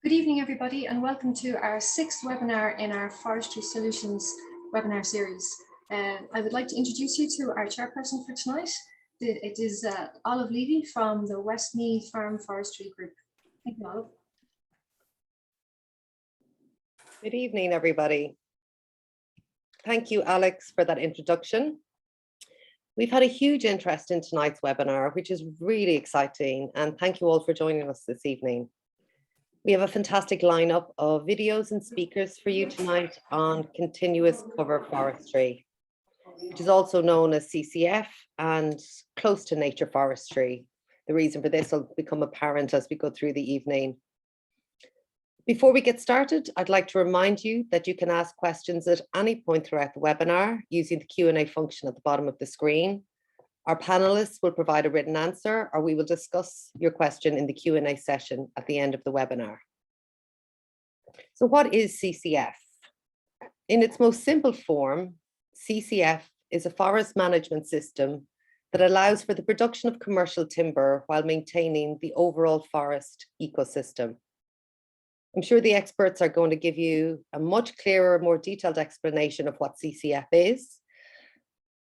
Good evening, everybody, and welcome to our sixth webinar in our Forestry Solutions webinar series. I would like to introduce you to our chairperson for tonight. It is Olive Leavy from the Westmeath Farm Forestry Group. Thank you, Olive. Good evening, everybody. Thank you, Alex, for that introduction. We've had a huge interest in tonight's webinar, which is really exciting, and thank you all for joining us this evening. We have a fantastic lineup of videos and speakers for you tonight on continuous cover forestry, which is also known as CCF and close to nature forestry. The reason for this will become apparent as we go through the evening. Before we get started, I'd like to remind you that you can ask questions at any point throughout the webinar using the Q&A function at the bottom of the screen. Our panelists will provide a written answer, or we will discuss your question in the Q&A session at the end of the webinar. So what is CCF? In its most simple form, CCF is a forest management system that allows for the production of commercial timber while maintaining the overall forest ecosystem. I'm sure the experts are going to give you a much clearer, more detailed explanation of what CCF is.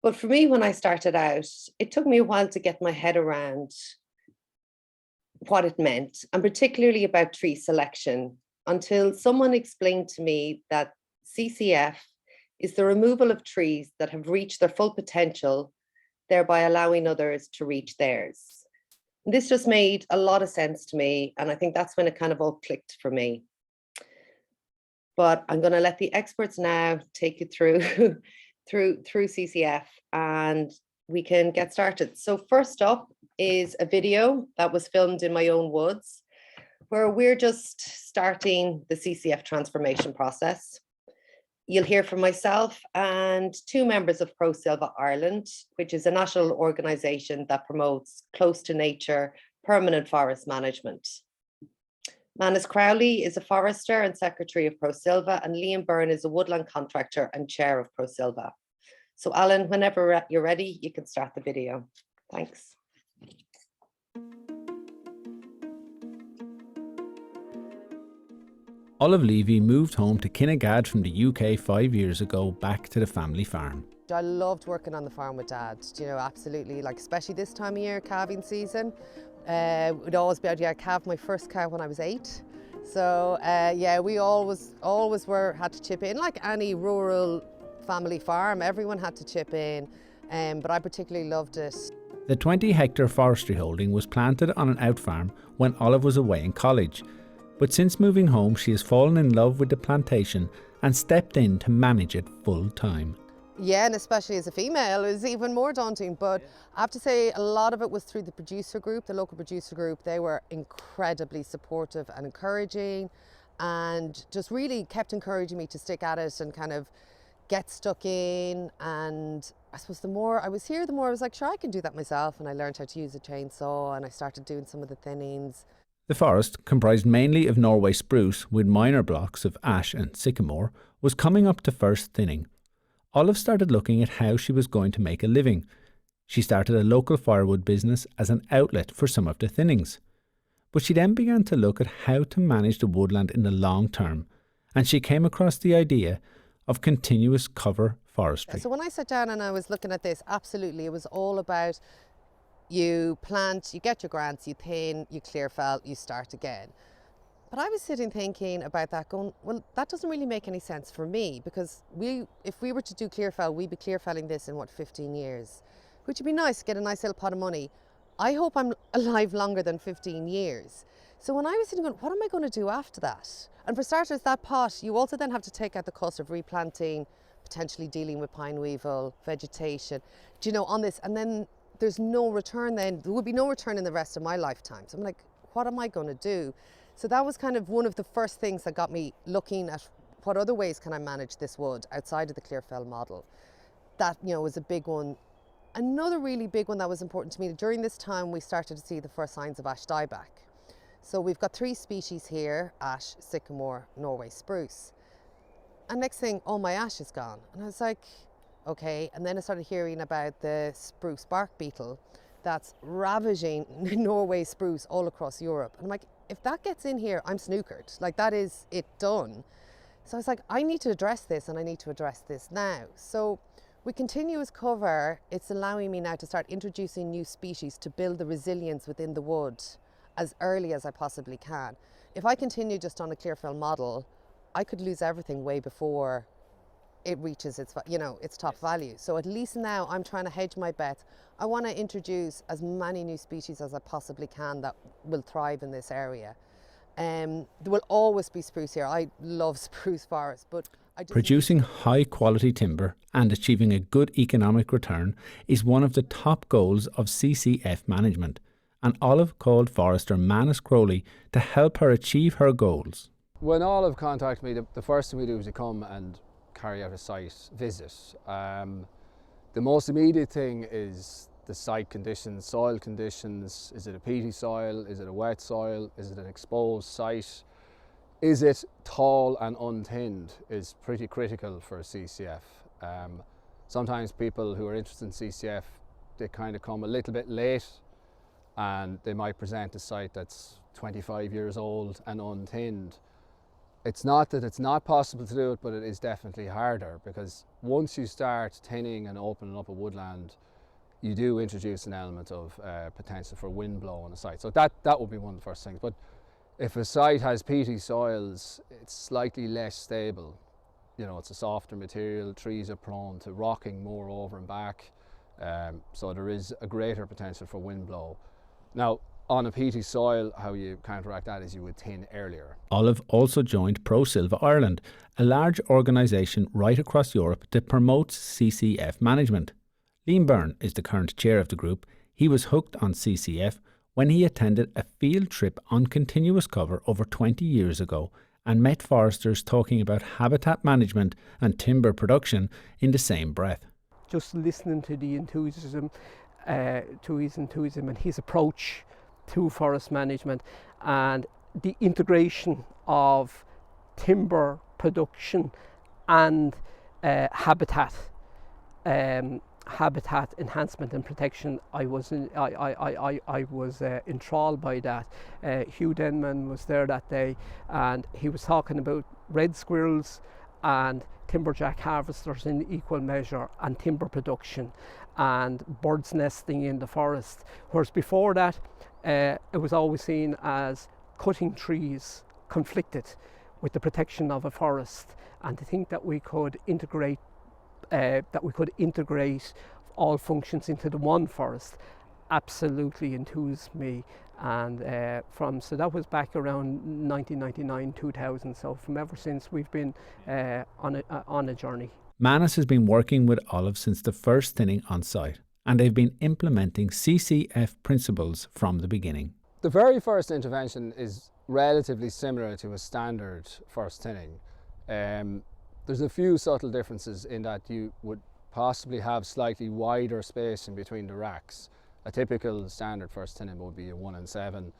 But for me, when I started out, it took me a while to get my head around what it meant, and particularly about tree selection, until someone explained to me that CCF is the removal of trees that have reached their full potential, thereby allowing others to reach theirs. And this just made a lot of sense to me, and I think that's when it kind of all clicked for me. But I'm going to let the experts now take you through through CCF, and we can get started. So first up is a video that was filmed in my own woods, where we're just starting the CCF transformation process. You'll hear from myself and two members of Pro-Silva Ireland, which is a national organisation that promotes close to nature permanent forest management. Manus Crowley is a forester and secretary of Pro-Silva, and Byrne is a woodland contractor and chair of Pro-Silva. So Alan, whenever you're ready, you can start the video. Thanks. Olive Leavy moved home to Kinnegad from the UK 5 years ago, back to the family farm. I loved working on the farm with Dad, you know, absolutely, like especially this time of year, calving season. We'd always be out, I calved my first cow when I was 8. So yeah, we always had to chip in, like any rural family farm, everyone had to chip in, but I particularly loved it. The 20-hectare forestry holding was planted on an out farm when Olive was away in college. But since moving home, she has fallen in love with the plantation and stepped in to manage it full time. Yeah, and especially as a female, it was even more daunting. But I have to say, a lot of it was through the producer group, the local producer group. They were incredibly supportive and encouraging, and just really kept encouraging me to stick at it and kind of get stuck in. And I suppose the more I was here, the more I was like, sure, I can do that myself. And I learned how to use a chainsaw, and I started doing some of the thinnings. The forest, comprised mainly of Norway spruce with minor blocks of ash and sycamore, was coming up to first thinning. Olive started looking at how she was going to make a living. She started a local firewood business as an outlet for some of the thinnings. But she then began to look at how to manage the woodland in the long term, and she came across the idea of continuous cover forestry. So when I sat down and I was looking at this, absolutely, it was all about you plant, you get your grants, you thin, you clear fell, you start again. But I was sitting thinking about that going, well, that doesn't really make any sense for me, because if we were to do clear fell, we'd be clear felling this in 15 years, which would be nice to get a nice little pot of money. I hope I'm alive longer than 15 years. So when I was sitting going, what am I going to do after that? And for starters, that pot, you also then have to take out the cost of replanting, potentially dealing with pine weevil, vegetation, do you know, on this, and then there's no return then, there would be no return in the rest of my lifetime. So I'm like, what am I going to do? So that was kind of one of the first things that got me looking at what other ways can I manage this wood outside of the clear fell model. That, you know, was a big one. Another really big one that was important to me, during this time we started to see the first signs of ash dieback. So we've got 3 species here: ash, sycamore, Norway spruce. And next thing, all my ash is gone. And I was like, okay. And then I started hearing about the spruce bark beetle that's ravaging Norway spruce all across Europe. And I'm like, if that gets in here, I'm snookered. Like, that is it done. So I was like, I need to address this, and I need to address this now. So with continuous cover, it's allowing me now to start introducing new species to build the resilience within the wood as early as I possibly can. If I continue just on a clear fill model, I could lose everything way before it reaches its, its top value. So at least now I'm trying to hedge my bets. I want to introduce as many new species as I possibly can that will thrive in this area. There will always be spruce here. I love spruce forest, but producing high quality timber and achieving a good economic return is one of the top goals of CCF management, and Olive called forester Manus Crowley to help her achieve her goals. When Olive contacted me, the first thing we do is to come and carry out a site visit. The most immediate thing is the site conditions, soil conditions. Is it a peaty soil? Is it a wet soil? Is it an exposed site? Is it tall and untinned? Is pretty critical for a CCF. Sometimes people who are interested in CCF, they kind of come a little bit late, and they might present a site that's 25 years old and untinned. It's not that it's not possible to do it, but it is definitely harder, because once you start tinning and opening up a woodland, you do introduce an element of potential for wind blow on a site. So that would be one of the first things. But if a site has peaty soils, it's slightly less stable. You know, it's a softer material, trees are prone to rocking more over and back, so there is a greater potential for wind blow. Now, on a peaty soil, how you counteract that is you would tin earlier. Olive also joined Pro-Silva Ireland, a large organisation right across Europe that promotes CCF management. Byrne is the current chair of the group. He was hooked on CCF when he attended a field trip on continuous cover over 20 years ago and met foresters talking about habitat management and timber production in the same breath. Just listening to the enthusiasm, and his approach to forest management, and the integration of timber production and habitat enhancement and protection, I was enthralled by that. Hugh Denman was there that day, and he was talking about red squirrels and timberjack harvesters in equal measure, and timber production and birds nesting in the forest. Whereas before that, it was always seen as cutting trees conflicted with the protection of a forest, and to think that we could integrate all functions into the one forest absolutely enthused me. And so that was back around 1999, 2000. So from ever since, we've been on a journey. Manus has been working with Olive since the first thinning on site, and they've been implementing CCF principles from the beginning. The very first intervention is relatively similar to a standard first thinning. There's a few subtle differences in that you would possibly have slightly wider spacing between the racks. A typical standard first thinning would be a 1 in 7,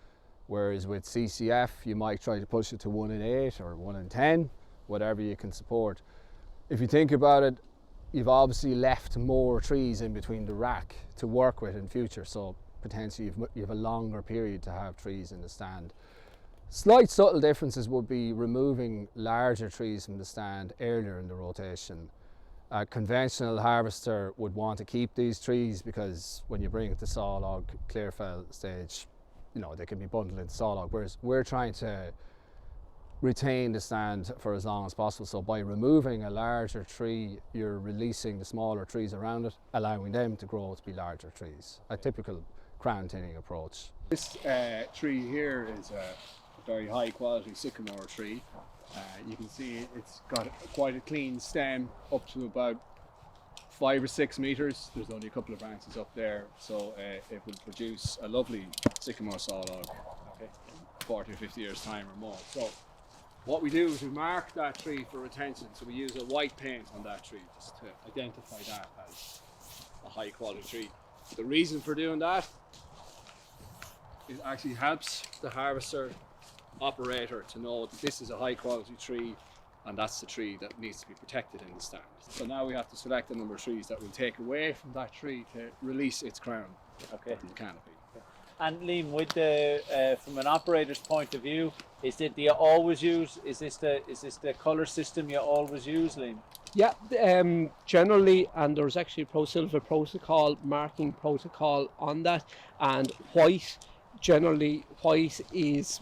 whereas with CCF you might try to push it to 1 in 8 or 1 in 10, whatever you can support. If you think about it, you've obviously left more trees in between the rack to work with in future, so potentially you have a longer period to have trees in the stand. Slight subtle differences would be removing larger trees from the stand earlier in the rotation. A conventional harvester would want to keep these trees because when you bring it to sawlog clear fell stage, you know, they can be bundled into sawlog, whereas we're trying to retain the stand for as long as possible. So by removing a larger tree, you're releasing the smaller trees around it, allowing them to grow to be larger trees. A typical crown tinning approach. This tree here is a very high quality sycamore tree. You can see it's got quite a clean stem up to about 5 or 6 meters. There's only a couple of branches up there, so it will produce a lovely sycamore sawlog in 40 or 50 years time or more. So what we do is we mark that tree for retention, so we use a white paint on that tree just to identify that as a high quality tree. The reason for doing that, it actually helps the harvester operator to know that this is a high quality tree and that's the tree that needs to be protected in the stand. So now we have to select the number of trees that we'll take away from that tree to release its crown in the canopy. And Liam, with the from an operator's point of view, do you always use? Is this the colour system you always use, Liam? Yeah, generally, and there's actually a Pro-Silva protocol, marking protocol on that, and generally white is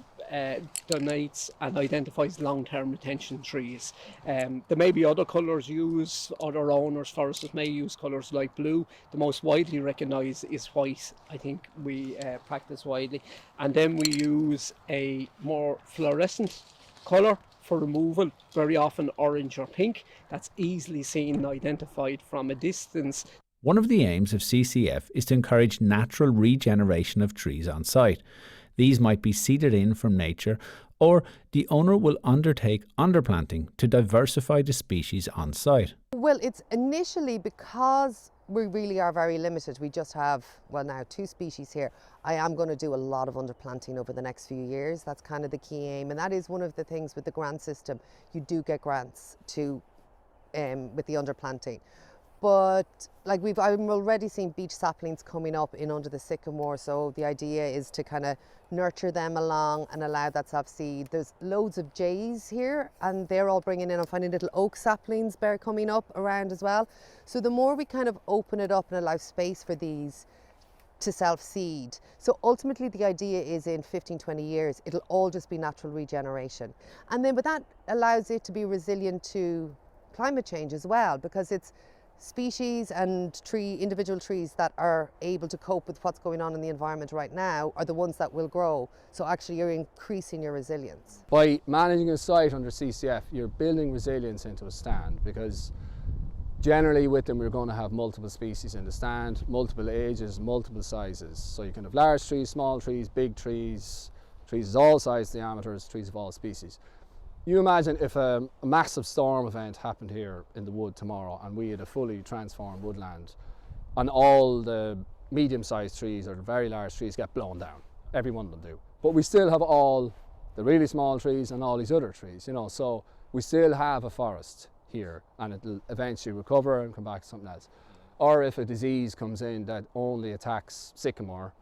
denotes and identifies long-term retention trees. There may be other colours used, other owners, foresters may use colours like blue. The most widely recognised is white, I think we practice widely. And then we use a more fluorescent colour for removal, very often orange or pink. That's easily seen and identified from a distance. One of the aims of CCF is to encourage natural regeneration of trees on site. These might be seeded in from nature, or the owner will undertake underplanting to diversify the species on site. Well, it's initially because we really are very limited. We just have, well, now 2 species here. I am going to do a lot of underplanting over the next few years. That's kind of the key aim, and that is one of the things with the grant system. You do get grants to with the underplanting. But like I'm already seeing beech saplings coming up in under the sycamore, so the idea is to kind of nurture them along and allow that to have seed. There's loads of jays here and they're all bringing in, I'm finding little oak saplings coming up around as well. So the more we kind of open it up and allow space for these to self-seed. So ultimately the idea is in 15-20 years it'll all just be natural regeneration. And then but that allows it to be resilient to climate change as well, because it's species and individual trees that are able to cope with what's going on in the environment right now are the ones that will grow. So actually you're increasing your resilience. By managing a site under CCF, you're building resilience into a stand, because generally with them we're going to have multiple species in the stand, multiple ages, multiple sizes. So you can have large trees, small trees, big trees, trees of all sizes, diameters, trees of all species. You imagine if a massive storm event happened here in the wood tomorrow and we had a fully transformed woodland, and all the medium-sized trees or the very large trees get blown down. Every one of them do. But we still have all the really small trees and all these other trees, you know, so we still have a forest here and it'll eventually recover and come back to something else. Or if a disease comes in that only attacks sycamore,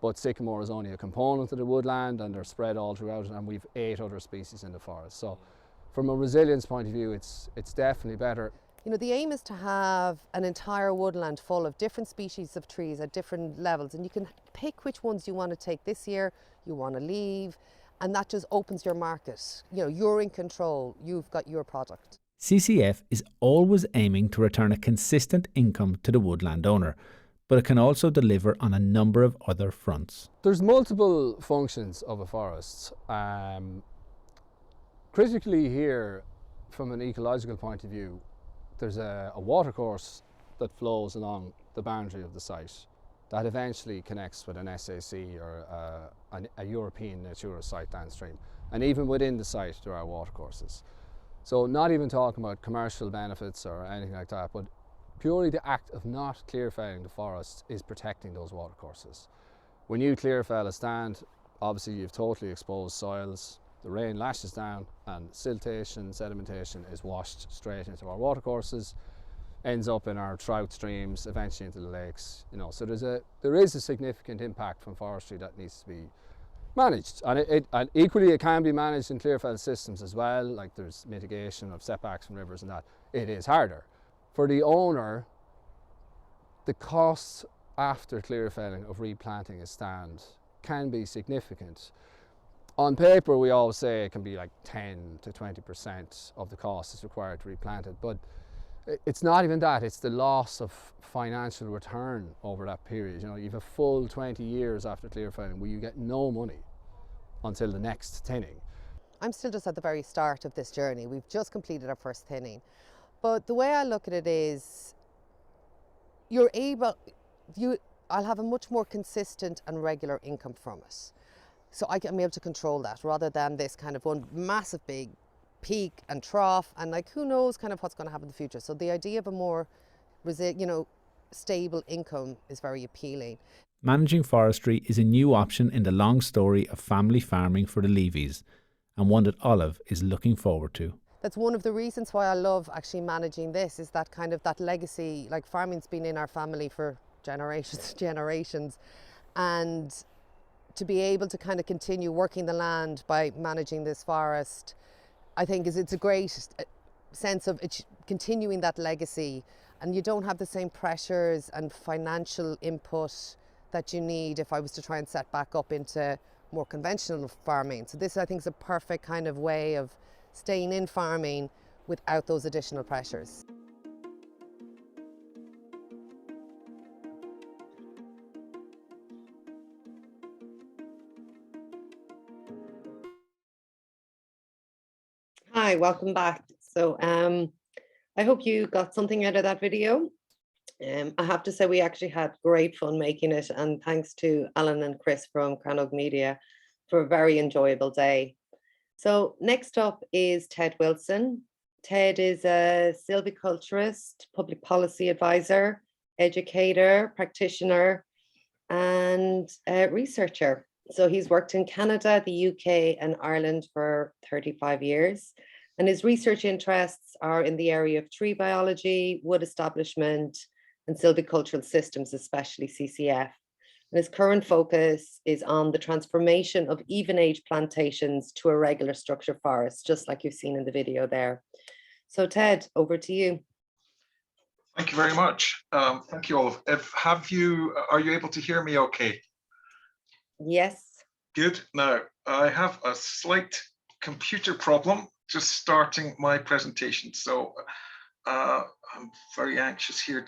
but sycamore is only a component of the woodland and they're spread all throughout it, and we've 8 other species in the forest. So from a resilience point of view, it's definitely better. You know, the aim is to have an entire woodland full of different species of trees at different levels, and you can pick which ones you want to take this year, you want to leave, and that just opens your market. You know, you're in control, you've got your product. CCF is always aiming to return a consistent income to the woodland owner, but it can also deliver on a number of other fronts. There's multiple functions of a forest. Critically here, from an ecological point of view, there's a watercourse that flows along the boundary of the site that eventually connects with an SAC or a European Natura site downstream. And even within the site there are watercourses. So not even talking about commercial benefits or anything like that, but purely the act of not clear felling the forest is protecting those watercourses. When you clear fell a stand, obviously you've totally exposed soils, the rain lashes down and siltation, sedimentation is washed straight into our watercourses, ends up in our trout streams, eventually into the lakes. You know, so there is a significant impact from forestry that needs to be managed, and equally it can be managed in clear fell systems as well. Like there's mitigation of setbacks from rivers and that. It is harder. For the owner, the costs after clear felling of replanting a stand can be significant. On paper, we always say it can be like 10 to 20% of the cost is required to replant it, but it's not even that. It's the loss of financial return over that period. You know, you have a full 20 years after clear felling where you get no money until the next thinning. I'm still just at the very start of this journey. We've just completed our first thinning. But the way I look at it is, I'll have a much more consistent and regular income from it. So I can be able to control that rather than this kind of one massive big peak and trough, and like who knows kind of what's going to happen in the future. So the idea of a more stable income is very appealing. Managing forestry is a new option in the long story of family farming for the Leavys, and one that Olive is looking forward to. That's one of the reasons why I love actually managing this, is that kind of that legacy. Like farming's been in our family for generations, and to be able to kind of continue working the land by managing this forest, I think it's a great sense of continuing that legacy, and you don't have the same pressures and financial input that you need if I was to try and set back up into more conventional farming. So this, I think, is a perfect kind of way of staying in farming without those additional pressures. Hi, welcome back. So I hope you got something out of that video. I have to say we actually had great fun making it, and thanks to Alan and Chris from Crannóg Media for a very enjoyable day. So next up is Ted Wilson. Ted is a silviculturist, public policy advisor, educator, practitioner, and researcher. So he's worked in Canada, the UK, and Ireland for 35 years. And his research interests are in the area of tree biology, wood establishment, and silvicultural systems, especially CCF. And his current focus is on the transformation of even age plantations to a regular structure forest, just like you've seen in the video there. So Ted, over to you. Thank you very much. Thank you all. Are you able to hear me okay? Yes. Good. Now, I have a slight computer problem just starting my presentation. So I'm very anxious here.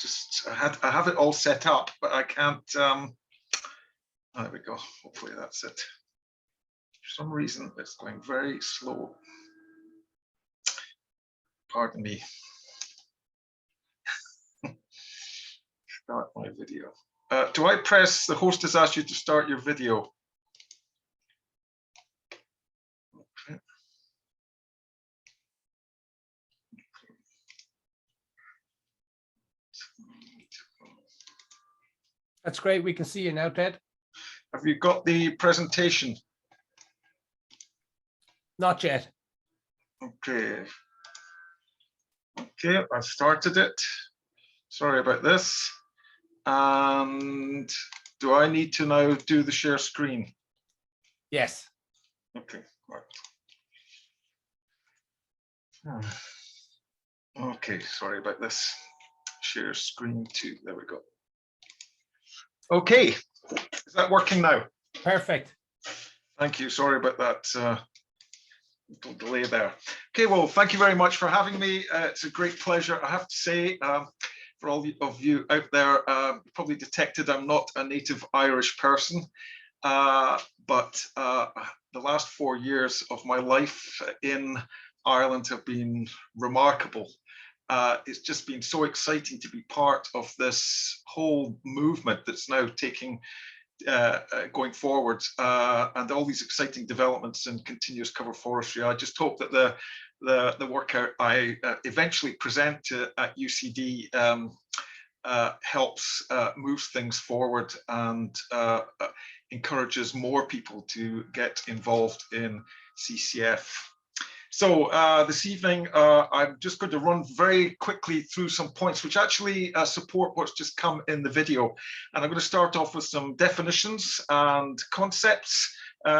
I have it all set up, but I can't. There we go. Hopefully that's it. For some reason, it's going very slow. Pardon me. Start my video. Do I press, the host has asked you to start your video? Okay. That's great. We can see you now, Ted. Have you got the presentation? Not yet. Okay. Okay, I started it. Sorry about this. And do I need to now do the share screen? Yes. Okay, right. Okay, sorry about this. Share screen 2, there we go. Okay, is that working now? Perfect. Thank you, sorry about that little delay there. Okay, well, thank you very much for having me. It's a great pleasure, I have to say. For all of you out there, you probably detected I'm not a native Irish person, but the last 4 years of my life in Ireland have been remarkable. It's just been so exciting to be part of this whole movement that's now going forward, and all these exciting developments in continuous cover forestry. I just hope that the work I eventually present at UCD helps move things forward and encourages more people to get involved in CCF. So this evening, I'm just going to run very quickly through some points which actually support what's just come in the video. And I'm going to start off with some definitions and concepts.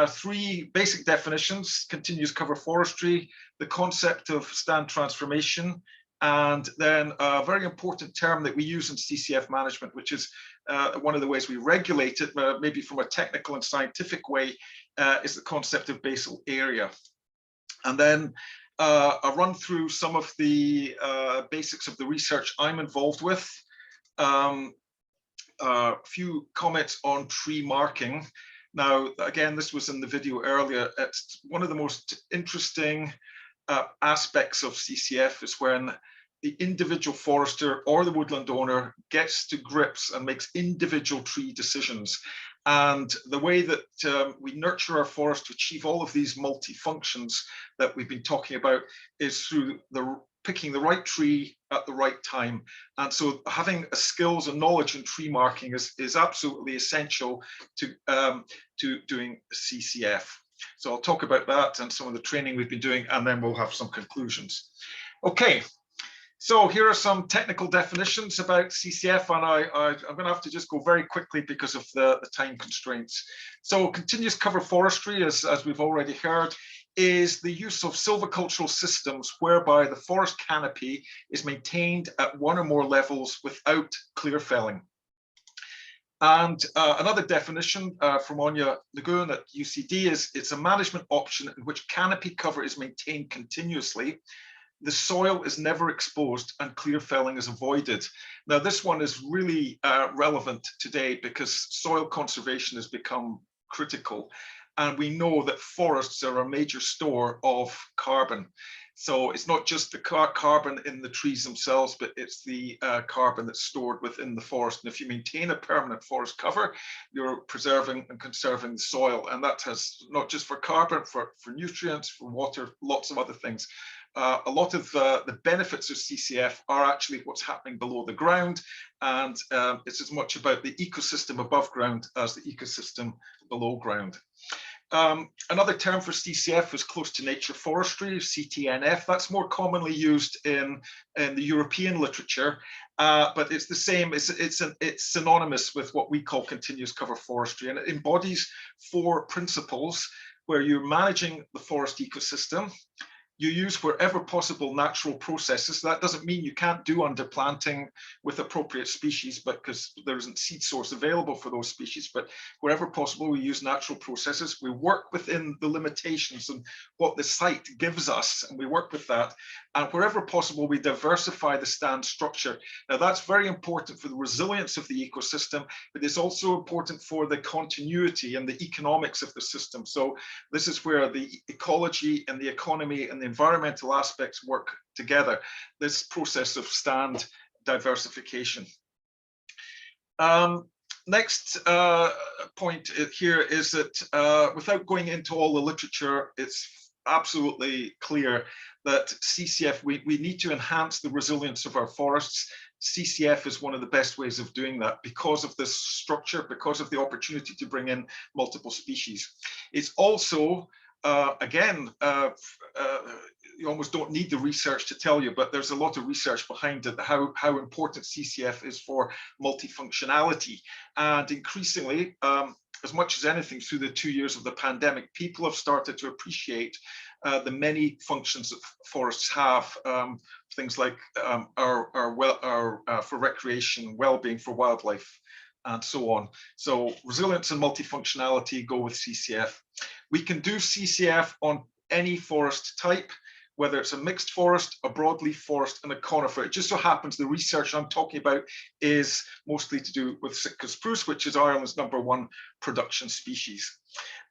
3 basic definitions: continuous cover forestry, the concept of stand transformation, and then a very important term that we use in CCF management, which is one of the ways we regulate it, maybe from a technical and scientific way, is the concept of basal area. And then I'll run through some of the basics of the research I'm involved with. A few comments on tree marking. Now, again, this was in the video earlier. It's one of the most interesting aspects of CCF is when the individual forester or the woodland owner gets to grips and makes individual tree decisions. And the way that we nurture our forest to achieve all of these multi-functions that we've been talking about is through picking the right tree at the right time. And so having skills and knowledge in tree marking is absolutely essential to doing CCF. So I'll talk about that and some of the training we've been doing, and then we'll have some conclusions. Okay, So here are some technical definitions about CCF, and I'm going to have to just go very quickly because of the time constraints. So continuous cover forestry, as we've already heard, is the use of silvicultural systems whereby the forest canopy is maintained at one or more levels without clear felling. And another definition from Anya Lagoon at UCD is it's a management option in which canopy cover is maintained continuously. The soil is never exposed and clear felling is avoided. Now, this one is really relevant today because soil conservation has become critical. And we know that forests are a major store of carbon. So it's not just the carbon in the trees themselves, but it's the carbon that's stored within the forest. And if you maintain a permanent forest cover, you're preserving and conserving the soil. And that has not just for carbon, for nutrients, for water, lots of other things. A lot of the benefits of CCF are actually what's happening below the ground. And it's as much about the ecosystem above ground as the ecosystem below ground. Another term for CCF is close to nature forestry, CTNF. That's more commonly used in the European literature, but it's the same. It's synonymous with what we call continuous cover forestry, and it embodies 4 principles where you're managing the forest ecosystem. You use wherever possible natural processes. That doesn't mean you can't do underplanting with appropriate species, but because there isn't seed source available for those species, but wherever possible, we use natural processes. We work within the limitations and what the site gives us, and we work with that. And wherever possible, we diversify the stand structure. Now, that's very important for the resilience of the ecosystem, but it's also important for the continuity and the economics of the system. So this is where the ecology and the economy and the environmental aspects work together, this process of stand diversification. Next point here is that without going into all the literature, it's absolutely clear that CCF, we need to enhance the resilience of our forests. CCF is one of the best ways of doing that because of this structure, because of the opportunity to bring in multiple species. It's also again, you almost don't need the research to tell you, but there's a lot of research behind it, how important CCF is for multifunctionality. And increasingly, as much as anything through the 2 years of the pandemic, people have started to appreciate the many functions that forests have, things like for recreation, well-being for wildlife, and so on. So resilience and multifunctionality go with CCF. We can do CCF on any forest type, whether it's a mixed forest, a broadleaf forest, and a conifer. It just so happens the research I'm talking about is mostly to do with Sitka spruce, which is Ireland's #1 production species.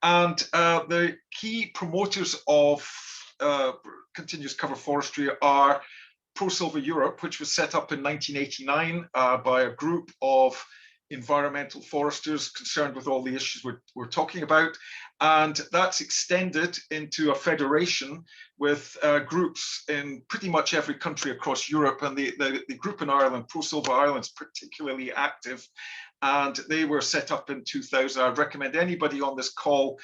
And the key promoters of continuous cover forestry are Pro-Silva Europe, which was set up in 1989 by a group of environmental foresters concerned with all the issues we're talking about. And that's extended into a federation with groups in pretty much every country across Europe. And the group in Ireland, Pro-Silva Ireland, is particularly active. And they were set up in 2000. I'd recommend anybody on this call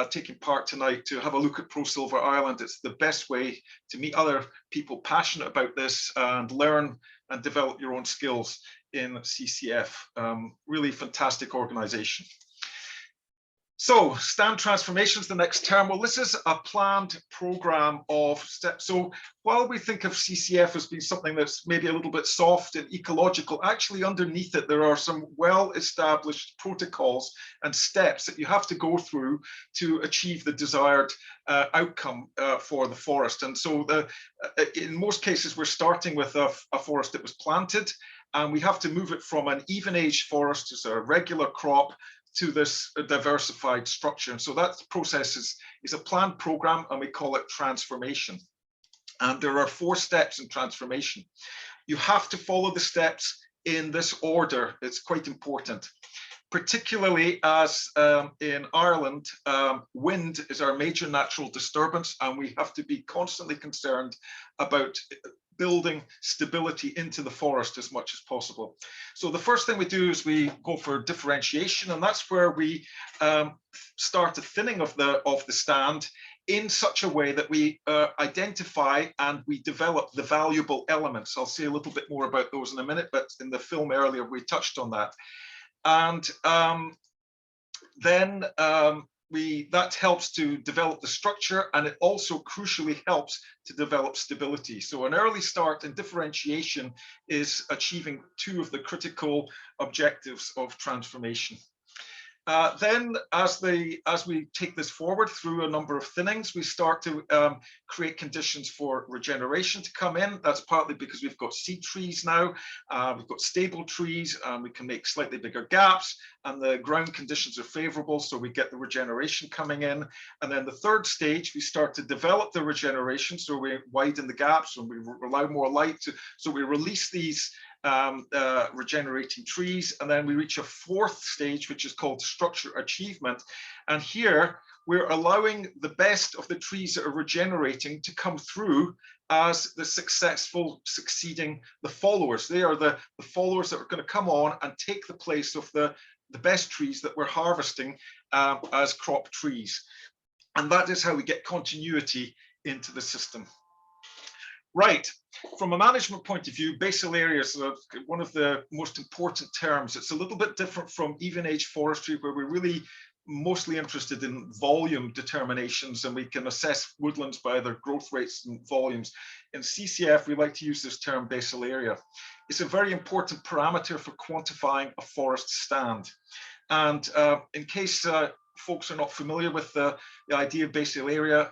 taking part tonight to have a look at Pro-Silva Ireland. It's the best way to meet other people passionate about this and learn and develop your own skills in CCF. Really fantastic organization. So stand transformations, the next term. Well, this is a planned program of steps. So while we think of CCF as being something that's maybe a little bit soft and ecological, actually underneath it, there are some well-established protocols and steps that you have to go through to achieve the desired outcome for the forest. And so in most cases, we're starting with a forest that was planted, and we have to move it from an even-aged forest as a regular crop to this diversified structure. And so that process is a planned program, and we call it transformation. And there are 4 steps in transformation. You have to follow the steps in this order. It's quite important, particularly as in Ireland, wind is our major natural disturbance, and we have to be constantly concerned about building stability into the forest as much as possible. So the first thing we do is we go for differentiation, and that's where we start a thinning of the stand in such a way that we identify and we develop the valuable elements. I'll say a little bit more about those in a minute, but in the film earlier, we touched on that. And then that helps to develop the structure, and it also crucially helps to develop stability. So an early start in differentiation is achieving two of the critical objectives of transformation. Then as we take this forward through a number of thinnings, we start to create conditions for regeneration to come in. That's partly because we've got seed trees now, we've got stable trees, and we can make slightly bigger gaps, and the ground conditions are favorable, so we get the regeneration coming in. And then the third stage, we start to develop the regeneration, so we widen the gaps and we allow more light so we release these regenerating trees, and then we reach a fourth stage, which is called structure achievement. And here we're allowing the best of the trees that are regenerating to come through as the succeeding the followers. They are the followers that are going to come on and take the place of the best trees that we're harvesting as crop trees. And that is how we get continuity into the system. Right, from a management point of view, basal areas are one of the most important terms. It's a little bit different from even age forestry, where we're really mostly interested in volume determinations, and we can assess woodlands by their growth rates and volumes. In CCF, we like to use this term basal area. It's a very important parameter for quantifying a forest stand. And in case folks are not familiar with the idea of basal area,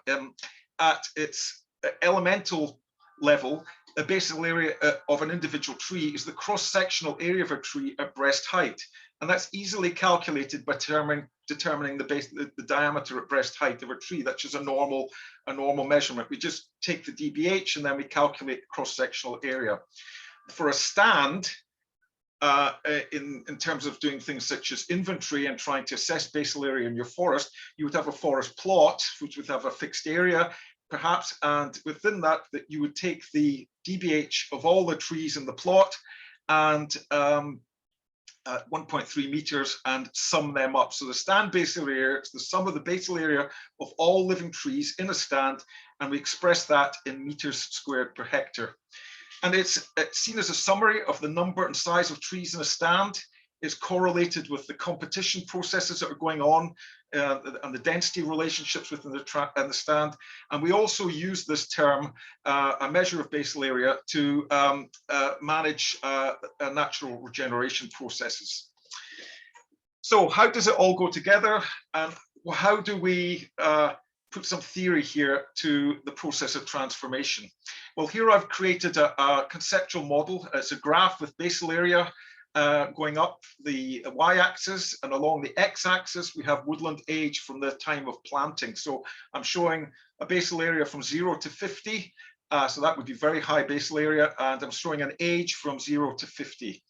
at its elemental level, a basal area of an individual tree is the cross-sectional area of a tree at breast height. And that's easily calculated by determining the diameter at breast height of a tree. That's just a normal measurement. We just take the DBH and then we calculate the cross-sectional area. For a stand, in terms of doing things such as inventory and trying to assess basal area in your forest, you would have a forest plot, which would have a fixed area, perhaps, and within that you would take the DBH of all the trees in the plot and 1.3 meters and sum them up. So the stand basal area is the sum of the basal area of all living trees in a stand, and we express that in meters squared per hectare. And it's seen as a summary of the number and size of trees in a stand. Is correlated with the competition processes that are going on and the density relationships within the stand. And we also use this term, a measure of basal area, to manage natural regeneration processes. So how does it all go together? And how do we put some theory here to the process of transformation? Well, here I've created a conceptual model. It's a graph with basal area going up the y-axis, and along the x-axis we have woodland age from the time of planting. So I'm showing a basal area from 0 to 50, so that would be very high basal area, and I'm showing an age from 0 to 50.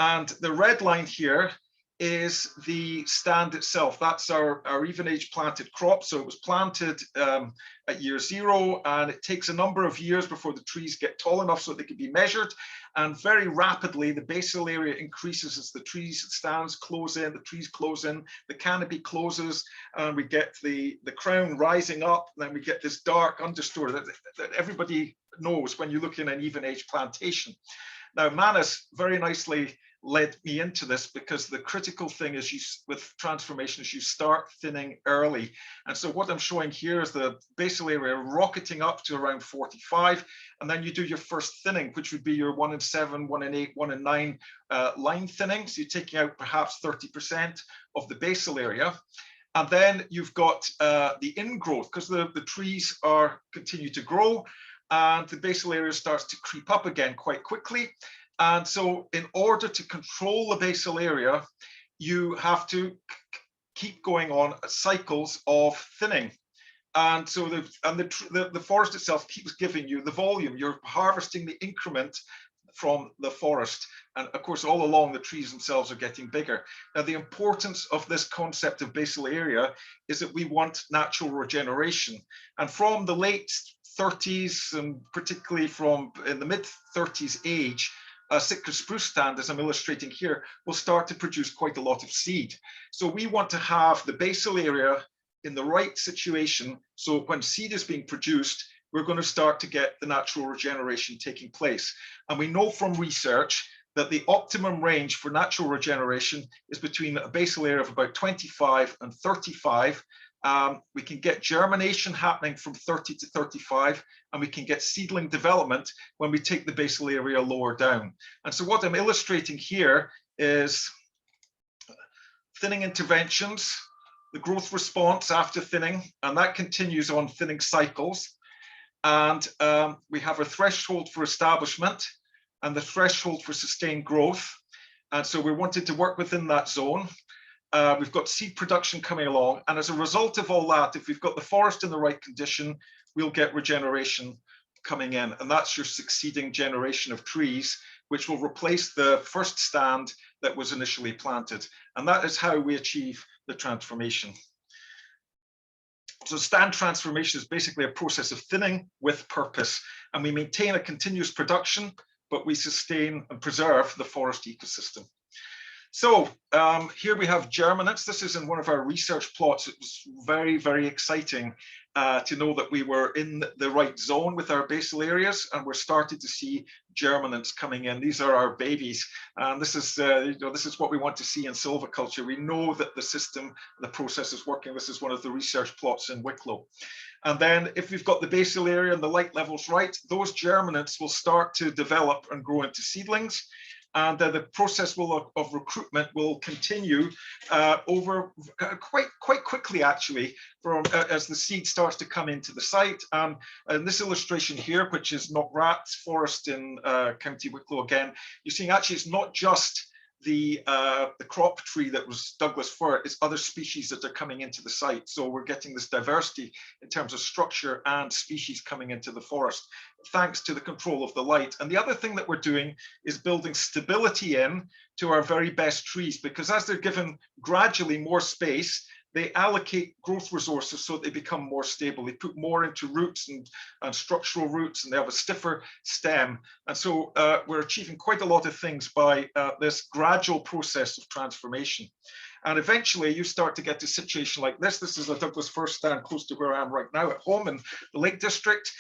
And the red line here is the stand itself. That's our even age planted crop. So it was planted at year 0, and it takes a number of years before the trees get tall enough so they can be measured. And very rapidly, the basal area increases as the stands close in, the trees close in, the canopy closes, and we get the crown rising up. And then we get this dark understory that everybody knows when you look in an even age plantation. Now, Manus very nicely led me into this, because the critical thing is with transformation is you start thinning early. And so what I'm showing here is the basal area rocketing up to around 45, and then you do your first thinning, which would be your 1 in 7, 1 in 8, 1 in 9 line thinning. So you're taking out perhaps 30% of the basal area. And then you've got the ingrowth, because the trees continue to grow, and the basal area starts to creep up again quite quickly. And so in order to control the basal area, you have to keep going on cycles of thinning. And so the forest itself keeps giving you the volume. You're harvesting the increment from the forest. And of course, all along, the trees themselves are getting bigger. Now, the importance of this concept of basal area is that we want natural regeneration. And from the late 30s, and particularly from in the mid 30s age, a Sitka spruce stand, as I'm illustrating here, will start to produce quite a lot of seed. So we want to have the basal area in the right situation. So when seed is being produced, we're going to start to get the natural regeneration taking place. And we know from research that the optimum range for natural regeneration is between a basal area of about 25 and 35. We can get germination happening from 30 to 35, and we can get seedling development when we take the basal area lower down. And so what I'm illustrating here is thinning interventions, the growth response after thinning, and that continues on thinning cycles. And we have a threshold for establishment and the threshold for sustained growth. And so we wanted to work within that zone. We've got seed production coming along. And as a result of all that, if we've got the forest in the right condition, we'll get regeneration coming in. And that's your succeeding generation of trees, which will replace the first stand that was initially planted. And that is how we achieve the transformation. So stand transformation is basically a process of thinning with purpose. And we maintain a continuous production, but we sustain and preserve the forest ecosystem. So here we have germinants. This is in one of our research plots. It was very, very exciting to know that we were in the right zone with our basal areas, and we're starting to see germinants coming in. These are our babies, and this is this is what we want to see in silviculture. We know that the system, the process is working. This is one of the research plots in Wicklow. And then if we've got the basal area and the light levels right, those germinants will start to develop and grow into seedlings. And the process of recruitment will continue over quite quickly, actually, as the seed starts to come into the site. And this illustration here, which is Knockrat's forest in County Wicklow again, you're seeing actually it's not just the crop tree that was Douglas fir, it's other species that are coming into the site. So we're getting this diversity in terms of structure and species coming into the forest, thanks to the control of the light. And the other thing that we're doing is building stability in to our very best trees, because as they're given gradually more space, they allocate growth resources so that they become more stable. They put more into roots and structural roots, and they have a stiffer stem. And so we're achieving quite a lot of things by this gradual process of transformation. And eventually you start to get to a situation like this. This is a Douglas fir stand close to where I am right now at home in the Lake District,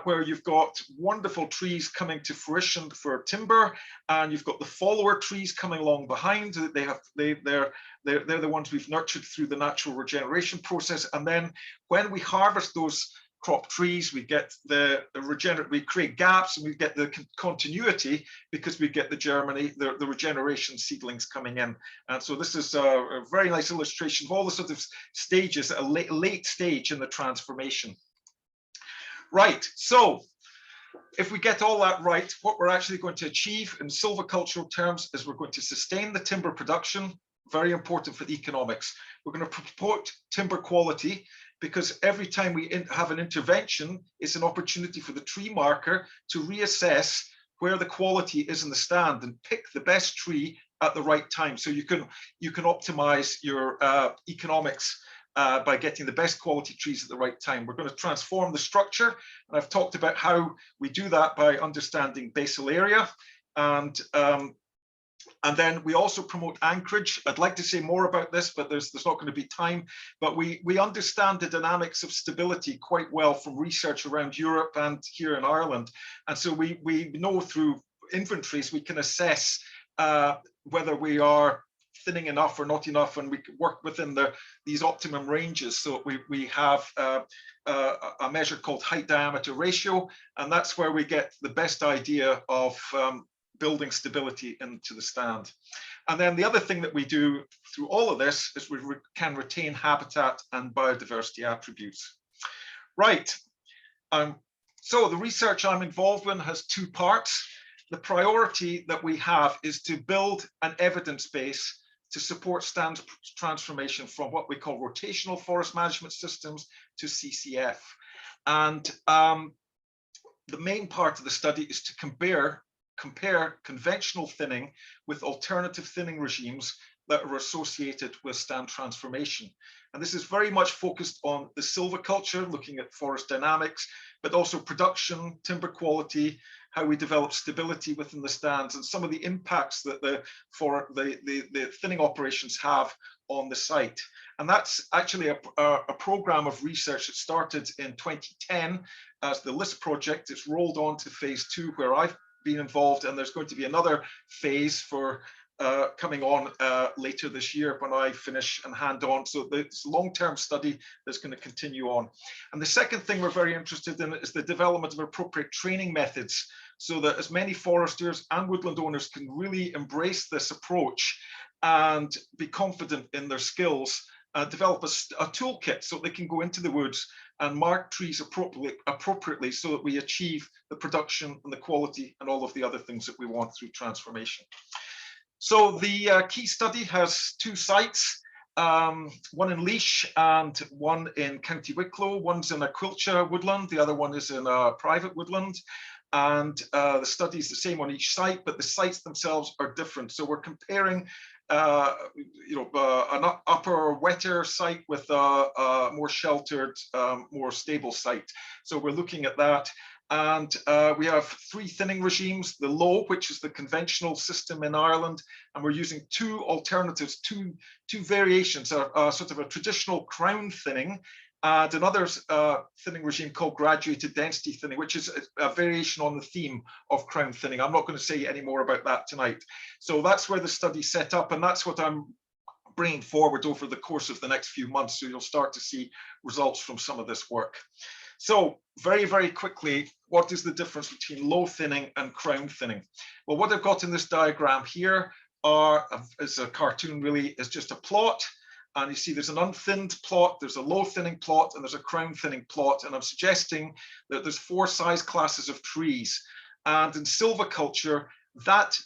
where you've got wonderful trees coming to fruition for timber, and you've got the follower trees coming along behind. They're the ones we've nurtured through the natural regeneration process. And then when we harvest those crop trees, we get we create gaps, and we get the continuity because we get the regeneration seedlings coming in. And so this is a very nice illustration of all the sort of stages at a late stage in the transformation. Right, so if we get all that right, what we're actually going to achieve in silvicultural terms is we're going to sustain the timber production, very important for the economics. We're going to promote timber quality, because every time we have an intervention, it's an opportunity for the tree marker to reassess where the quality is in the stand and pick the best tree at the right time. So you can optimize your economics by getting the best quality trees at the right time. We're going to transform the structure, and I've talked about how we do that by understanding basal area. And then we also promote anchorage. I'd like to say more about this, but there's not going to be time. But we understand the dynamics of stability quite well from research around Europe and here in Ireland. And so we know through inventories we can assess whether we are thinning enough or not enough, and we can work within these optimum ranges. So we have a measure called height diameter ratio, and that's where we get the best idea of building stability into the stand. And then the other thing that we do through all of this is we can retain habitat and biodiversity attributes. Right, so the research I'm involved in has two parts. The priority that we have is to build an evidence base to support stand transformation from what we call rotational forest management systems to CCF. And the main part of the study is to compare conventional thinning with alternative thinning regimes that are associated with stand transformation. And this is very much focused on the silviculture, looking at forest dynamics, but also production, timber quality, how we develop stability within the stands, and some of the impacts that the thinning operations have on the site. And that's actually a program of research that started in 2010 as the LIST project. It's rolled on to phase 2 where I've been involved, and there's going to be another phase for coming on later this year when I finish and hand on. So it's a long-term study that's going to continue on. And the second thing we're very interested in is the development of appropriate training methods, so that as many foresters and woodland owners can really embrace this approach and be confident in their skills, develop a toolkit so they can go into the woods and mark trees appropriately so that we achieve the production and the quality and all of the other things that we want through transformation. So the key study has 2 sites, one in Laois and one in County Wicklow. One's in a Quilcha woodland, the other one is in a private woodland. And the study is the same on each site, but the sites themselves are different. So we're comparing an upper, wetter site with a more sheltered, more stable site. So we're looking at that. And we have 3 thinning regimes, the low, which is the conventional system in Ireland, and we're using 2 alternatives, two variations, sort of a traditional crown thinning and another thinning regime called graduated density thinning, which is a variation on the theme of crown thinning. I'm not going to say any more about that tonight. So that's where the study's set up, and that's what I'm bringing forward over the course of the next few months. So you'll start to see results from some of this work. So very, very quickly, what is the difference between low thinning and crown thinning? Well, what I've got in this diagram here is a cartoon, really, is just a plot. And you see there's an unthinned plot, there's a low thinning plot, and there's a crown thinning plot. And I'm suggesting that there's 4 size classes of trees. And in silviculture, that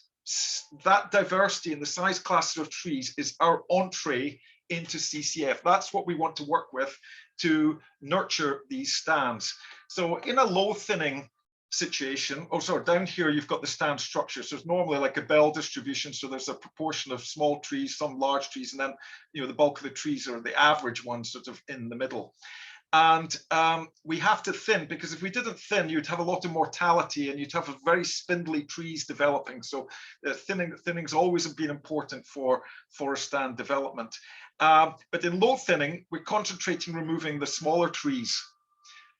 diversity in the size classes of trees is our entree into CCF. That's what we want to work with to nurture these stands. So in a low thinning situation, down here you've got the stand structure. So it's normally like a bell distribution. So there's a proportion of small trees, some large trees, and then the bulk of the trees are the average ones sort of in the middle. And we have to thin, because if we didn't thin, you'd have a lot of mortality and you'd have very spindly trees developing. So thinning's always been important for forest stand development. But in low thinning, we're concentrating removing the smaller trees.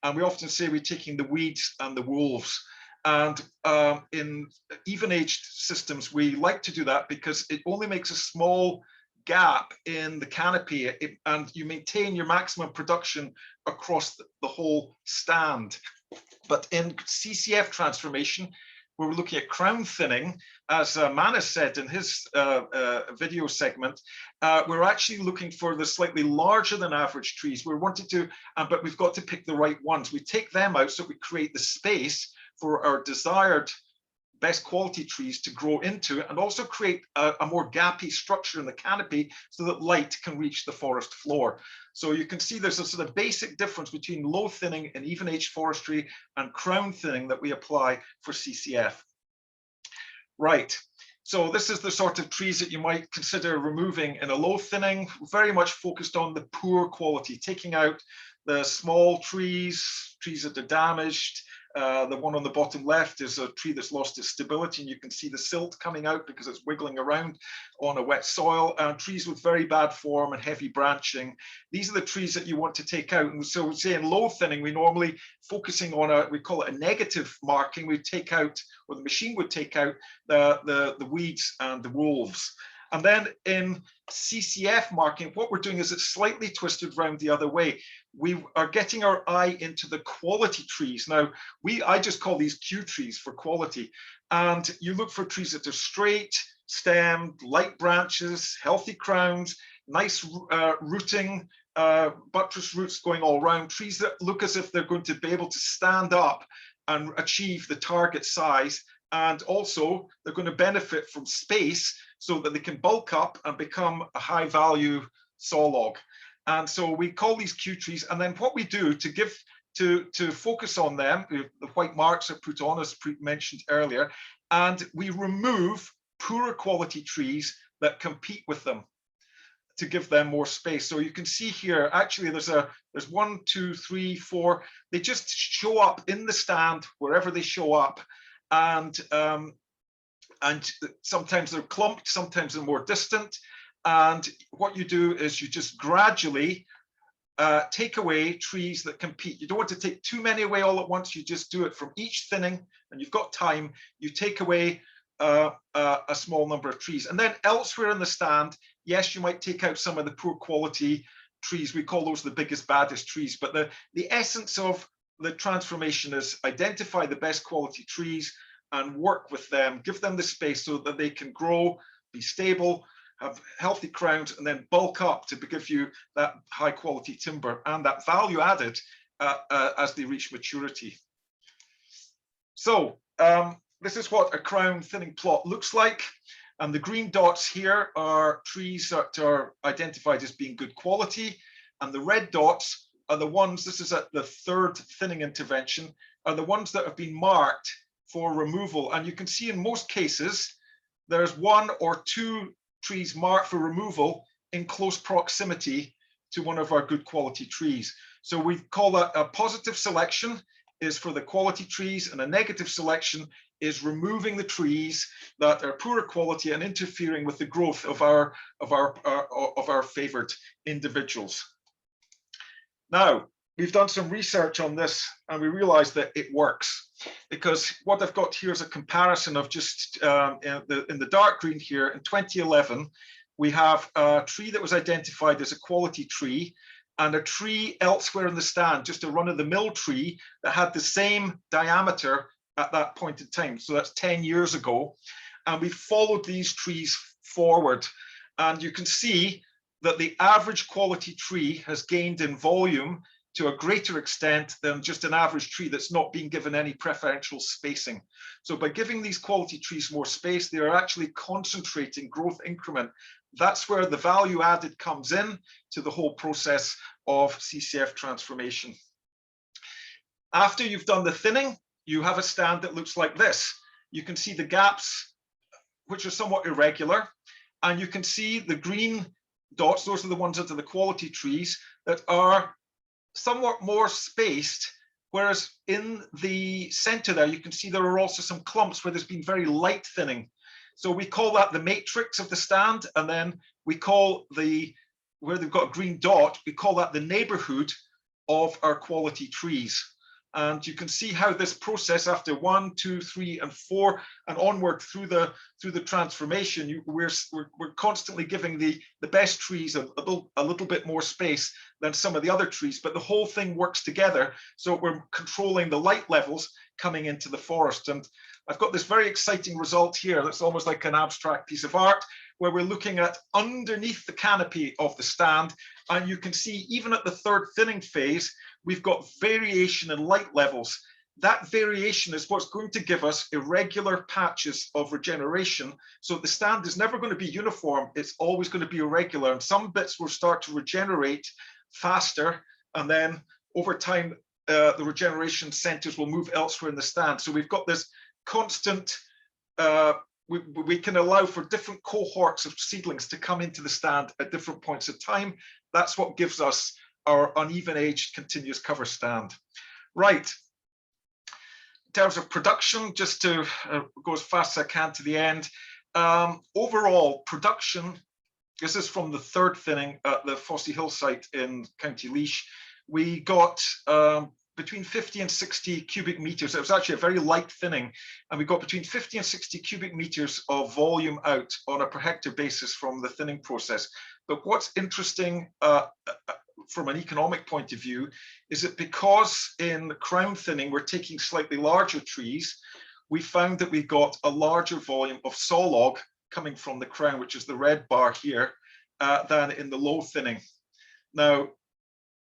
And we often say we're taking the weeds and the wolves. And in even-aged systems, we like to do that because it only makes a small gap in the canopy, and you maintain your maximum production across the whole stand. But in CCF transformation, where we're looking at crown thinning, as Manus said in his video segment, we're actually looking for the slightly larger than average trees. We're wanting to, but we've got to pick the right ones. We take them out so we create the space for our desired best quality trees to grow into, and also create a more gappy structure in the canopy so that light can reach the forest floor. So you can see there's a sort of basic difference between low thinning and even-aged forestry and crown thinning that we apply for CCF. Right, so this is the sort of trees that you might consider removing in a low thinning, very much focused on the poor quality, taking out the small trees that are damaged. The one on the bottom left is a tree that's lost its stability, and you can see the silt coming out because it's wiggling around on a wet soil. Trees with very bad form and heavy branching. These are the trees that you want to take out. And so say in low thinning, we normally focusing on we call it a negative marking. We take out, or the machine would take out the weeds and the wolves. And then in CCF marking, what we're doing is it's slightly twisted round the other way. We are getting our eye into the quality trees. Now, I just call these Q trees for quality. And you look for trees that are straight, stemmed, light branches, healthy crowns, nice rooting, buttress roots going all around, trees that look as if they're going to be able to stand up and achieve the target size. And also, they're going to benefit from space so that they can bulk up and become a high value saw log. And so we call these Q trees. And then what we do to focus on them, the white marks are put on, as mentioned earlier, and we remove poorer quality trees that compete with them to give them more space. So you can see here, actually there's 1, 2, 3, 4. They just show up in the stand wherever they show up. And sometimes they're clumped, sometimes they're more distant. And what you do is you just gradually take away trees that compete. You don't want to take too many away all at once. You just do it from each thinning, and you've got time. You take away a small number of trees. And then elsewhere in the stand, yes, you might take out some of the poor quality trees. We call those the biggest, baddest trees. But the essence of the transformation is identify the best quality trees and work with them, give them the space so that they can grow, be stable, have healthy crowns, and then bulk up to give you that high quality timber and that value added as they reach maturity. So this is what a crown thinning plot looks like. And the green dots here are trees that are identified as being good quality. And the red dots are the ones, this is at the third thinning intervention, are the ones that have been marked for removal. And you can see in most cases, there's 1 or 2 trees marked for removal in close proximity to one of our good quality trees. So we call that a positive selection is for the quality trees, and a negative selection is removing the trees that are poorer quality and interfering with the growth of our favored individuals. Now, we've done some research on this and we realized that it works, because what I've got here is a comparison of just in the dark green here. In 2011, we have a tree that was identified as a quality tree and a tree elsewhere in the stand, just a run-of-the-mill tree that had the same diameter at that point in time. So that's 10 years ago. And we followed these trees forward. And you can see that the average quality tree has gained in volume to a greater extent than just an average tree that's not being given any preferential spacing. So by giving these quality trees more space, they are actually concentrating growth increment. That's where the value added comes in to the whole process of CCF transformation. After you've done the thinning, you have a stand that looks like this. You can see the gaps, which are somewhat irregular, and you can see the green dots. Those are the ones that are the quality trees that are somewhat more spaced, whereas in the center there, you can see there are also some clumps where there's been very light thinning. So we call that the matrix of the stand, and then we call where they've got a green dot, we call that the neighborhood of our quality trees. And you can see how this process, after 1, 2, 3, and 4, and onward through the transformation, we're constantly giving the best trees a little bit more space than some of the other trees, but the whole thing works together. So we're controlling the light levels coming into the forest. And I've got this very exciting result here that's almost like an abstract piece of art, where we're looking at underneath the canopy of the stand. And you can see even at the third thinning phase, we've got variation in light levels. That variation is what's going to give us irregular patches of regeneration. So the stand is never going to be uniform. It's always going to be irregular. And some bits will start to regenerate faster. And then over time, the regeneration centers will move elsewhere in the stand. So we've got this constant, we can allow for different cohorts of seedlings to come into the stand at different points of time. That's what gives us our uneven aged continuous cover stand. Right. In terms of production, just to go as fast as I can to the end, overall production, this is from the third thinning at the Fossey Hill site in County Laois. We got between 50 and 60 cubic meters. It was actually a very light thinning, and we got between 50 and 60 cubic meters of volume out on a per hectare basis from the thinning process. But what's interesting from an economic point of view is that because in crown thinning we're taking slightly larger trees, we found that we got a larger volume of sawlog coming from the crown, which is the red bar here, than in the low thinning. Now,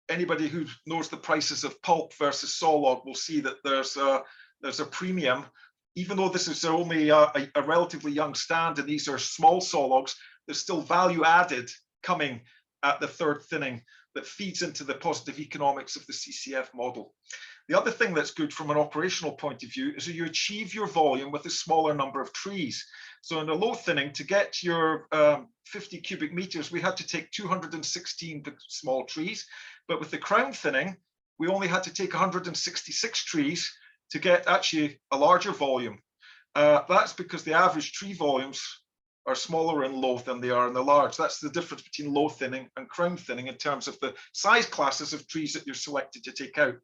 anybody who knows the prices of pulp versus sawlog will see that there's a premium. Even though this is only a relatively young stand and these are small sawlogs, there's still value added coming at the third thinning that feeds into the positive economics of the CCF model. The other thing that's good from an operational point of view is that you achieve your volume with a smaller number of trees. So in the low thinning, to get your 50 cubic meters, we had to take 216 small trees. But with the crown thinning, we only had to take 166 trees to get actually a larger volume. That's because the average tree volumes are smaller in low than they are in the large. That's the difference between low thinning and crown thinning in terms of the size classes of trees that you're selected to take out.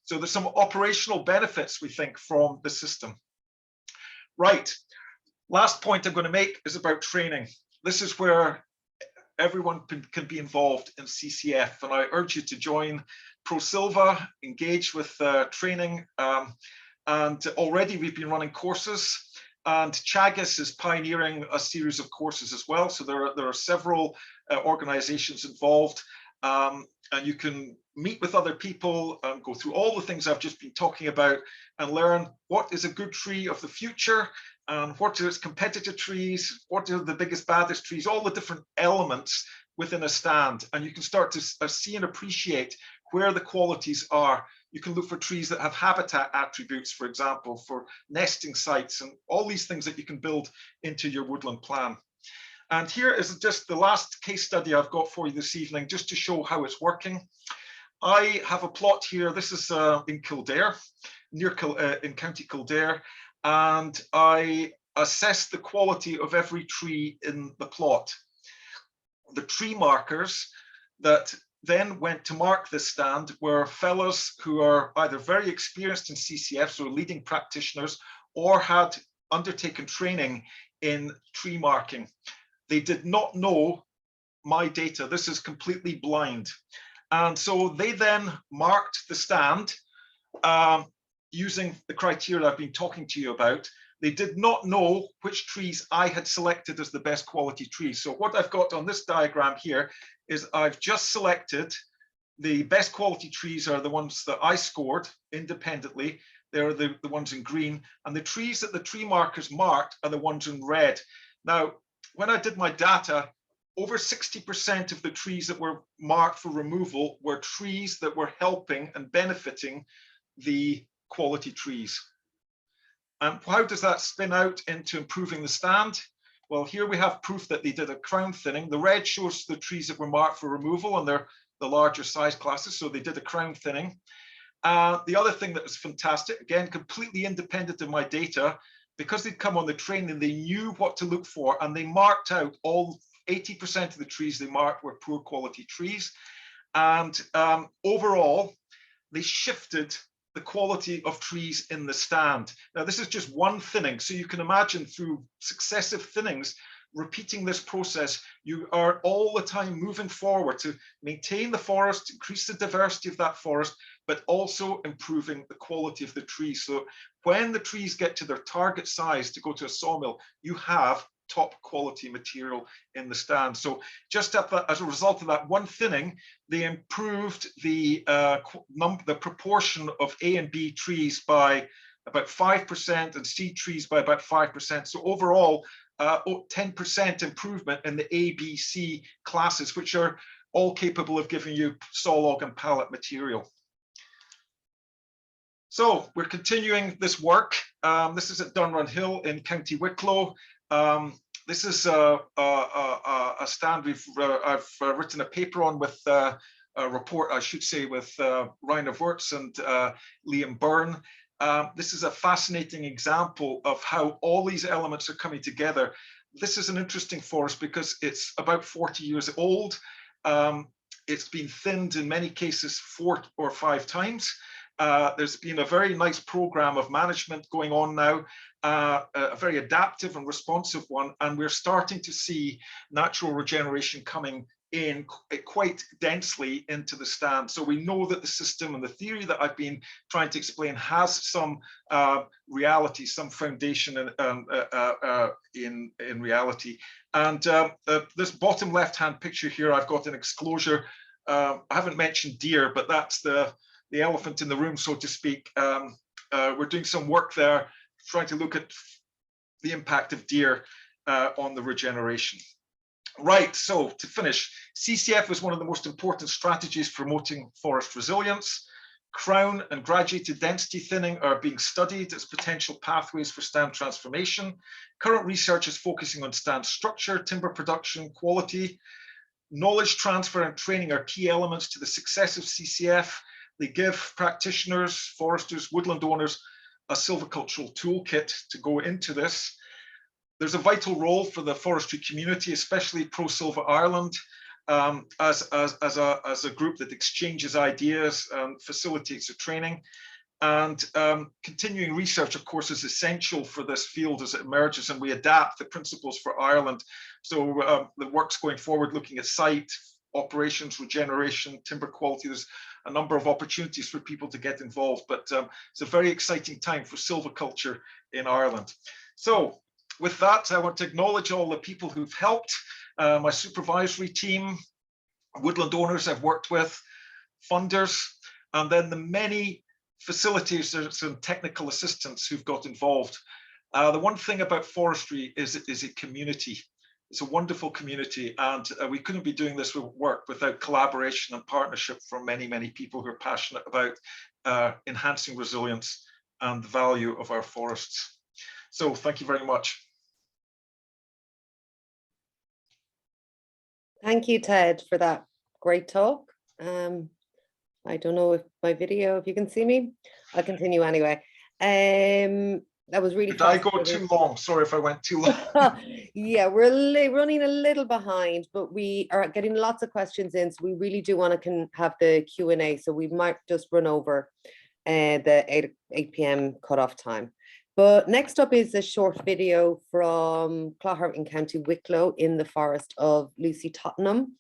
So there's some operational benefits, we think, from the system. Right, last point I'm going to make is about training. This is where everyone can be involved in CCF, and I urge you to join Pro-Silva, engage with training, and already we've been running courses, and Chagis is pioneering a series of courses as well. So there are several organizations involved, and you can meet with other people and go through all the things I've just been talking about and learn what is a good tree of the future, and what are its competitor trees, what are the biggest, baddest trees, all the different elements within a stand. And you can start to see and appreciate where the qualities are. You can look for trees that have habitat attributes, for example, for nesting sites, and all these things that you can build into your woodland plan. And here is just the last case study I've got for you this evening, just to show how it's working. I have a plot here. This is in Kildare, in County Kildare, and I assessed the quality of every tree in the plot. The tree markers that then went to mark this stand were fellows who are either very experienced in CCFs or leading practitioners, or had undertaken training in tree marking. They did not know my data. This is completely blind. And so they then marked the stand using the criteria I've been talking to you about. They did not know which trees I had selected as the best quality trees. So what I've got on this diagram here is I've just selected the best quality trees are the ones that I scored independently. They're the ones in green, and the trees that the tree markers marked are the ones in red. Now, when I did my data, over 60% of the trees that were marked for removal were trees that were helping and benefiting the quality trees. And how does that spin out into improving the stand? Well, here we have proof that they did a crown thinning. The red shows the trees that were marked for removal, and they're the larger size classes, so they did a crown thinning. The other thing that was fantastic, again, completely independent of my data, because they'd come on the training, they knew what to look for, and they marked out all 80% of the trees they marked were poor quality trees. And overall, they shifted the quality of trees in the stand. Now, this is just one thinning, so you can imagine through successive thinnings, repeating this process, you are all the time moving forward to maintain the forest, increase the diversity of that forest, but also improving the quality of the trees. So when the trees get to their target size to go to a sawmill, you have top quality material in the stand. So just as a result of that one thinning, they improved the proportion of A and B trees by about 5% and C trees by about 5%. So overall, 10% improvement in the A, B, C classes, which are all capable of giving you sawlog and pallet material. So we're continuing this work. This is at Dunrun Hill in County Wicklow. This is a stand I've written a paper on with a report, I should say, with Rainer Wirtz and Liam Byrne. This is a fascinating example of how all these elements are coming together. This is an interesting forest because it's about 40 years old. It's been thinned in many cases 4 or 5 times. There's been a very nice program of management going on now, a very adaptive and responsive one, and we're starting to see natural regeneration coming in quite densely into the stand. So we know that the system and the theory that I've been trying to explain has some reality, some foundation in reality. And this bottom left-hand picture here, I've got an exclosure. I haven't mentioned deer, but that's the elephant in the room, so to speak. We're doing some work there, trying to look at the impact of deer on the regeneration. Right, so to finish, CCF is one of the most important strategies promoting forest resilience. Crown and graduated density thinning are being studied as potential pathways for stand transformation. Current research is focusing on stand structure, timber production, quality. Knowledge transfer and training are key elements to the success of CCF. They give practitioners, foresters, woodland owners a silvicultural toolkit to go into this. there's a vital role for the forestry community, especially Pro-Silva Ireland, as a group that exchanges ideas and facilitates the training. And continuing research, of course, is essential for this field as it emerges, and we adapt the principles for Ireland. So the work's going forward looking at site, operations, regeneration, timber quality. There's a number of opportunities for people to get involved, but it's a very exciting time for silviculture in Ireland. So with that, I want to acknowledge all the people who've helped, my supervisory team, woodland owners I've worked with, funders, and then the many facilitators and technical assistants who've got involved. The one thing about forestry is it is a community. It's a wonderful community, and we couldn't be doing this work without collaboration and partnership from many, many people who are passionate about enhancing resilience and the value of our forests. So thank you very much. Thank you, Ted, for that great talk. I don't know if my video, if you can see me, I'll continue anyway. That was really. Did I go too long? Sorry if I went too long. Yeah, we're running a little behind, but we are getting lots of questions in, so we really do want to have the Q&A, so we might just run over the 8 p.m. cutoff time. But next up is a short video from Clogher in County Wicklow in the forest of Lucy Tottenham.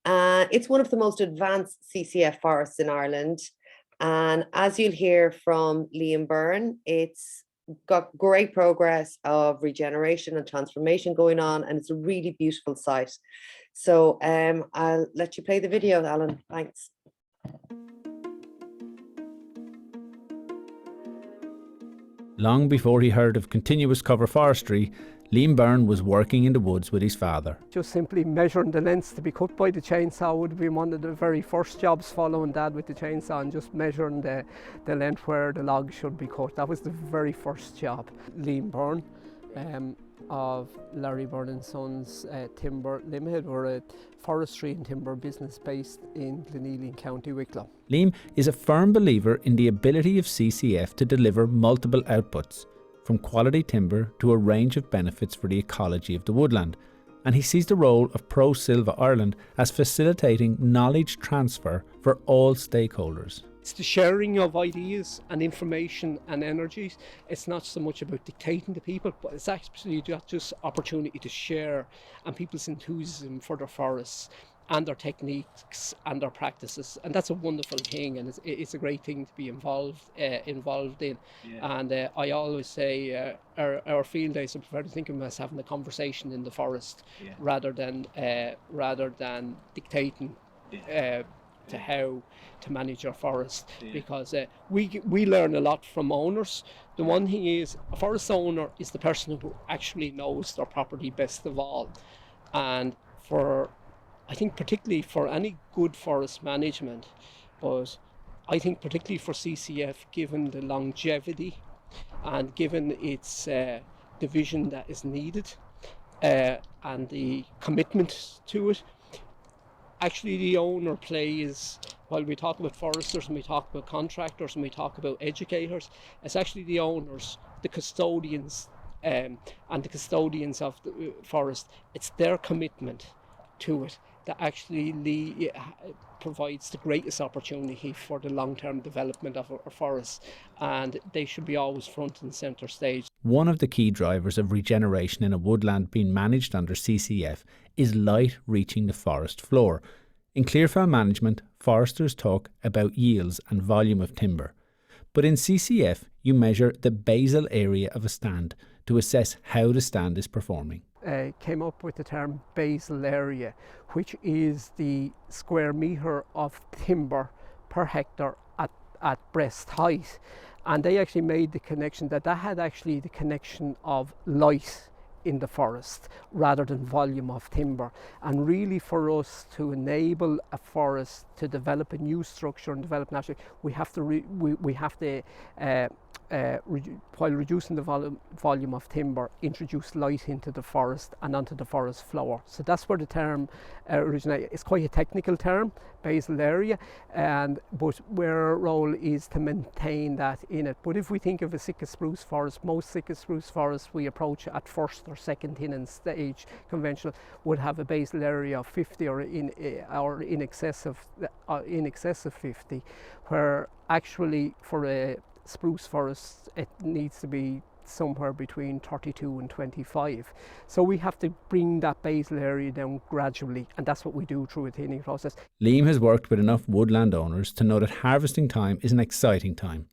It's one of the most advanced CCF forests in Ireland. And as you'll hear from Liam Byrne, it's got great progress of regeneration and transformation going on, and it's a really beautiful site. So I'll let you play the video, Alan. Thanks. Long before he heard of continuous cover forestry, Liam Byrne was working in the woods with his father. Just simply measuring the lengths to be cut by the chainsaw would have been one of the very first jobs, following Dad with the chainsaw and just measuring the length where the log should be cut. That was the very first job. Liam Byrne of Larry Byrne and Sons Timber Limited. We're a forestry and timber business based in Glenealy, County Wicklow. Liam is a firm believer in the ability of CCF to deliver multiple outputs, from quality timber to a range of benefits for the ecology of the woodland, and he sees the role of Pro-Silva Ireland as facilitating knowledge transfer for all stakeholders. It's the sharing of ideas and information and energies. It's not so much about dictating to people, but it's actually just opportunity to share and people's enthusiasm for their forests and their techniques and their practices, and that's a wonderful thing, and it's a great thing to be involved in. Yeah. And I always say our field days, I prefer to think of them as having a conversation in the forest, rather than dictating to how to manage your forest, because we learn a lot from owners. The one thing is, a forest owner is the person who actually knows their property best of all, and I think particularly for any good forest management, but I think particularly for CCF, given the longevity and given its the vision that is needed and the commitment to it, actually the owner plays, while we talk about foresters and we talk about contractors and we talk about educators, it's actually the owners, the custodians and the custodians of the forest. It's their commitment to it that actually provides the greatest opportunity for the long-term development of our forests, and they should be always front and centre stage. One of the key drivers of regeneration in a woodland being managed under CCF is light reaching the forest floor. In clearfell management, foresters talk about yields and volume of timber, but in CCF you measure the basal area of a stand to assess how the stand is performing. Came up with the term basal area, which is the square metre of timber per hectare at breast height. And they actually made the connection that had actually the connection of light in the forest rather than volume of timber. And really, for us to enable a forest to develop a new structure and develop naturally, we have to while reducing the volume of timber, introduce light into the forest and onto the forest floor. So that's where the term originates. It's quite a technical term, basal area, but where our role is to maintain that in it. But if we think of a Sitka spruce forest, most Sitka spruce forests we approach at first or second thinning stage, conventional, would have a basal area of 50 or in excess of 50, where actually for a spruce forest it needs to be somewhere between 32 and 25. So we have to bring that basal area down gradually, and that's what we do through a thinning process. Liam has worked with enough woodland owners to know that harvesting time is an exciting time,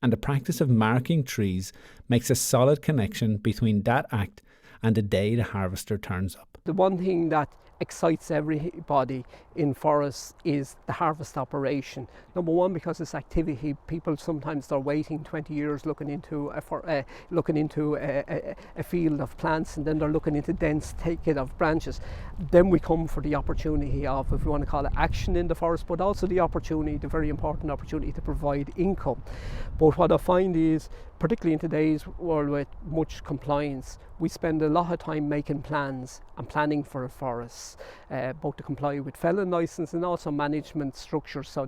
and the practice of marking trees makes a solid connection between that act and the day the harvester turns up. The one thing that excites everybody in forests is the harvest operation. Number one, because it's activity. People sometimes they're waiting 20 years looking into a field of plants, and then they're looking into dense thicket of branches. Then we come for the opportunity of, if we want to call it, action in the forest, but also the opportunity, the very important opportunity to provide income. But what I find is, particularly in today's world with much compliance, we spend a lot of time making plans and planning for a forest, both to comply with felon licence and also management structures, so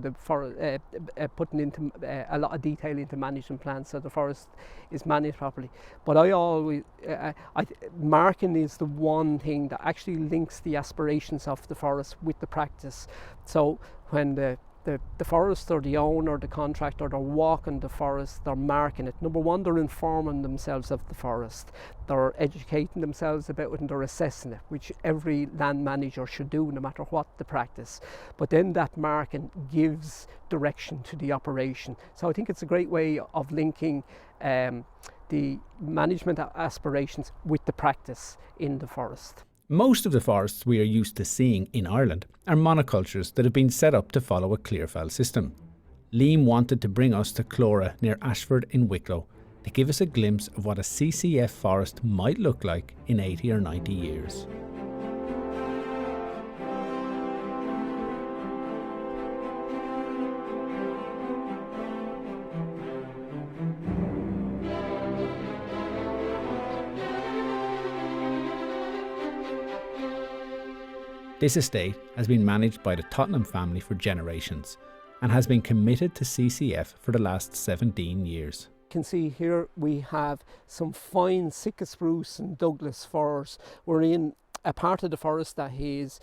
putting into a lot of detail into management plans so the forest is managed properly. But marking is the one thing that actually links the aspirations of the forest with the practice. So when the forester, the owner, the contractor, they're walking the forest, they're marking it. Number one, they're informing themselves of the forest, they're educating themselves about it, and they're assessing it, which every land manager should do no matter what the practice. But then that marking gives direction to the operation. So I think it's a great way of linking the management aspirations with the practice in the forest. Most of the forests we are used to seeing in Ireland are monocultures that have been set up to follow a clear-fell system. Liam wanted to bring us to Clora near Ashford in Wicklow to give us a glimpse of what a CCF forest might look like in 80 or 90 years. This estate has been managed by the Tottenham family for generations and has been committed to CCF for the last 17 years. You can see here we have some fine Sitka spruce and Douglas firs. We're in a part of the forest that is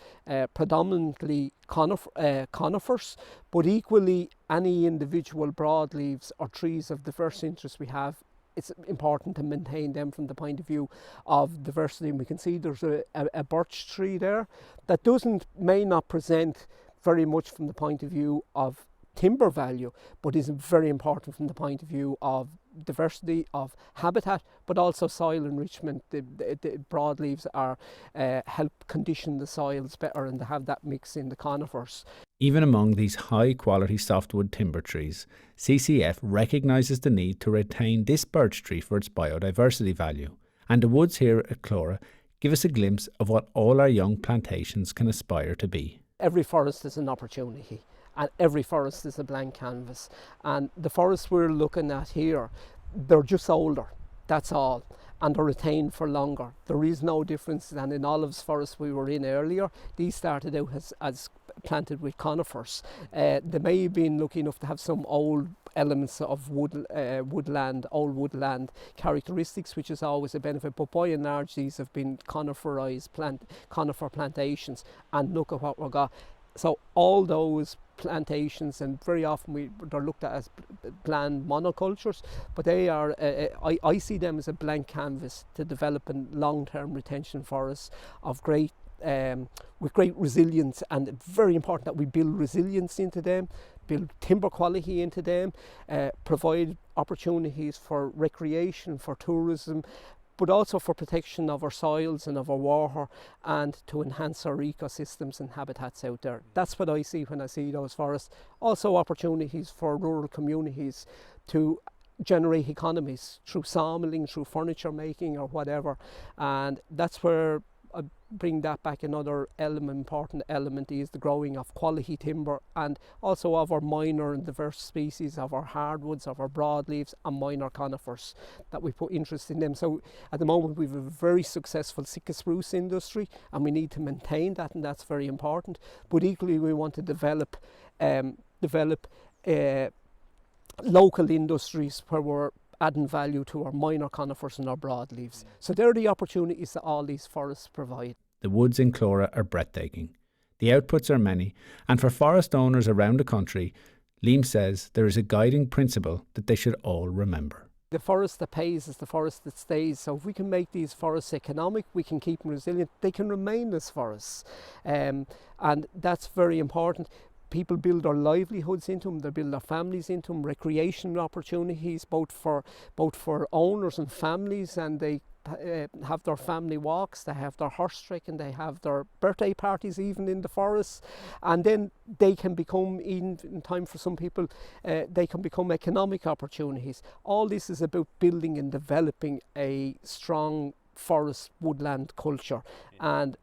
predominantly conifers, but equally any individual broadleaves or trees of diverse interest we have, it's important to maintain them from the point of view of diversity. And we can see there's a birch tree there that may not present very much from the point of view of timber value, but is very important from the point of view of diversity of habitat, but also soil enrichment. The broadleaves help condition the soils better, and to have that mix in the conifers. Even among these high quality softwood timber trees, CCF recognises the need to retain this birch tree for its biodiversity value, and the woods here at Clora give us a glimpse of what all our young plantations can aspire to be. Every forest is an opportunity, and every forest is a blank canvas, and the forests we're looking at here, they're just older, that's all, and they're retained for longer. There is no difference than in Olives forest we were in earlier. These started out as planted with conifers. They may have been lucky enough to have some old elements of woodland, old woodland characteristics, which is always a benefit, but by and large these have been conifer plantations, and look at what we've got. So all those plantations, and very often they're looked at as bland monocultures, but they are, I see them as a blank canvas to develop a long-term retention forests of great, with great resilience, and it's very important that we build resilience into them, build timber quality into them, provide opportunities for recreation, for tourism, but also for protection of our soils and of our water, and to enhance our ecosystems and habitats out there. That's what I see when I see those forests. Also opportunities for rural communities to generate economies through sawmilling, through furniture making or whatever, and that's where bring that back, another important element is the growing of quality timber, and also of our minor and diverse species, of our hardwoods, of our broadleaves and minor conifers, that we put interest in them. So at the moment we have a very successful Sitka spruce industry, and we need to maintain that, and that's very important. But equally we want to develop local industries where we're adding value to our minor conifers and our broadleaves. So they're the opportunities that all these forests provide. The woods in Clora are breathtaking. The outputs are many, and for forest owners around the country, Liam says there is a guiding principle that they should all remember. The forest that pays is the forest that stays. So if we can make these forests economic, we can keep them resilient, they can remain as forests. And that's very important. People build their livelihoods into them, they build their families into them, recreation opportunities both for owners and families, and they have their family walks, they have their horse trekking, they have their birthday parties even in the forests, and then they can become, even in time for some people, they can become economic opportunities. All this is about building and developing a strong forest woodland culture, and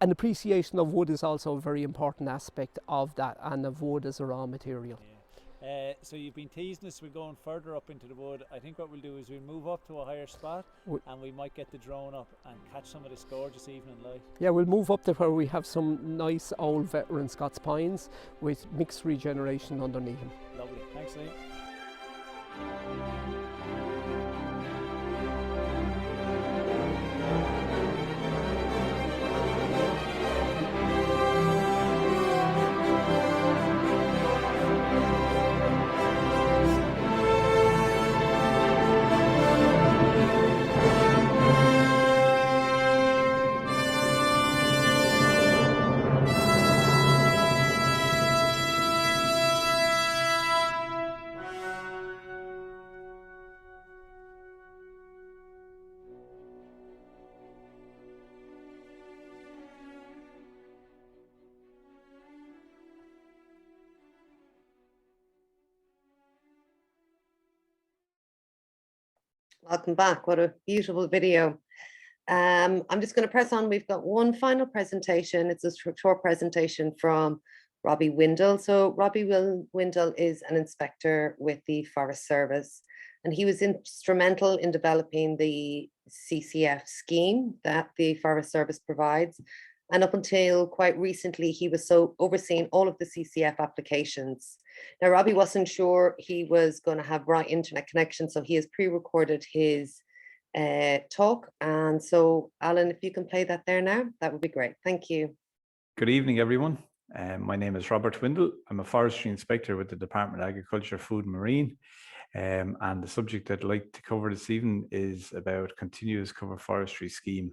an appreciation of wood is also a very important aspect of that, and of wood as a raw material. Yeah. So you've been teasing us, we're going further up into the wood. I think what we'll do is we'll move up to a higher spot, and we might get the drone up and catch some of this gorgeous evening light. Yeah, we'll move up to where we have some nice old veteran Scots pines with mixed regeneration underneath them. Lovely, thanks Liam. Welcome back. What a beautiful video. I'm just going to press on. We've got one final presentation. It's a short presentation from Robbie Windle. So Robbie Windle is an inspector with the Forest Service, and he was instrumental in developing the CCF scheme that the Forest Service provides. And up until quite recently, he was overseeing all of the CCF applications. Now, Robbie wasn't sure he was going to have right internet connection, so he has pre-recorded his talk. And so, Alan, if you can play that there now, that would be great. Thank you. Good evening, everyone. My name is Robert Windle. I'm a forestry inspector with the Department of Agriculture, Food and Marine. And the subject I'd like to cover this evening is about continuous cover forestry scheme.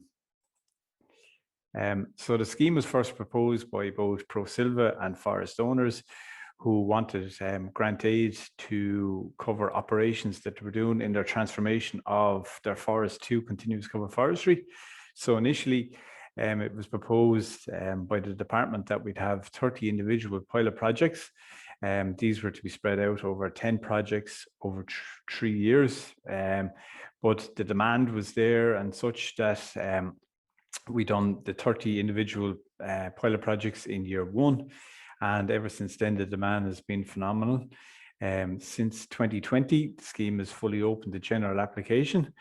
So the scheme was first proposed by both Pro-Silva and forest owners who wanted grant aid to cover operations that were doing in their transformation of their forest to continuous cover forestry. So initially, it was proposed by the department that we'd have 30 individual pilot projects. These were to be spread out over 10 projects over 3 years. But the demand was there and such that we done the 30 individual pilot projects in year 1. And ever since then, the demand has been phenomenal. Since 2020, the scheme is fully open to general application.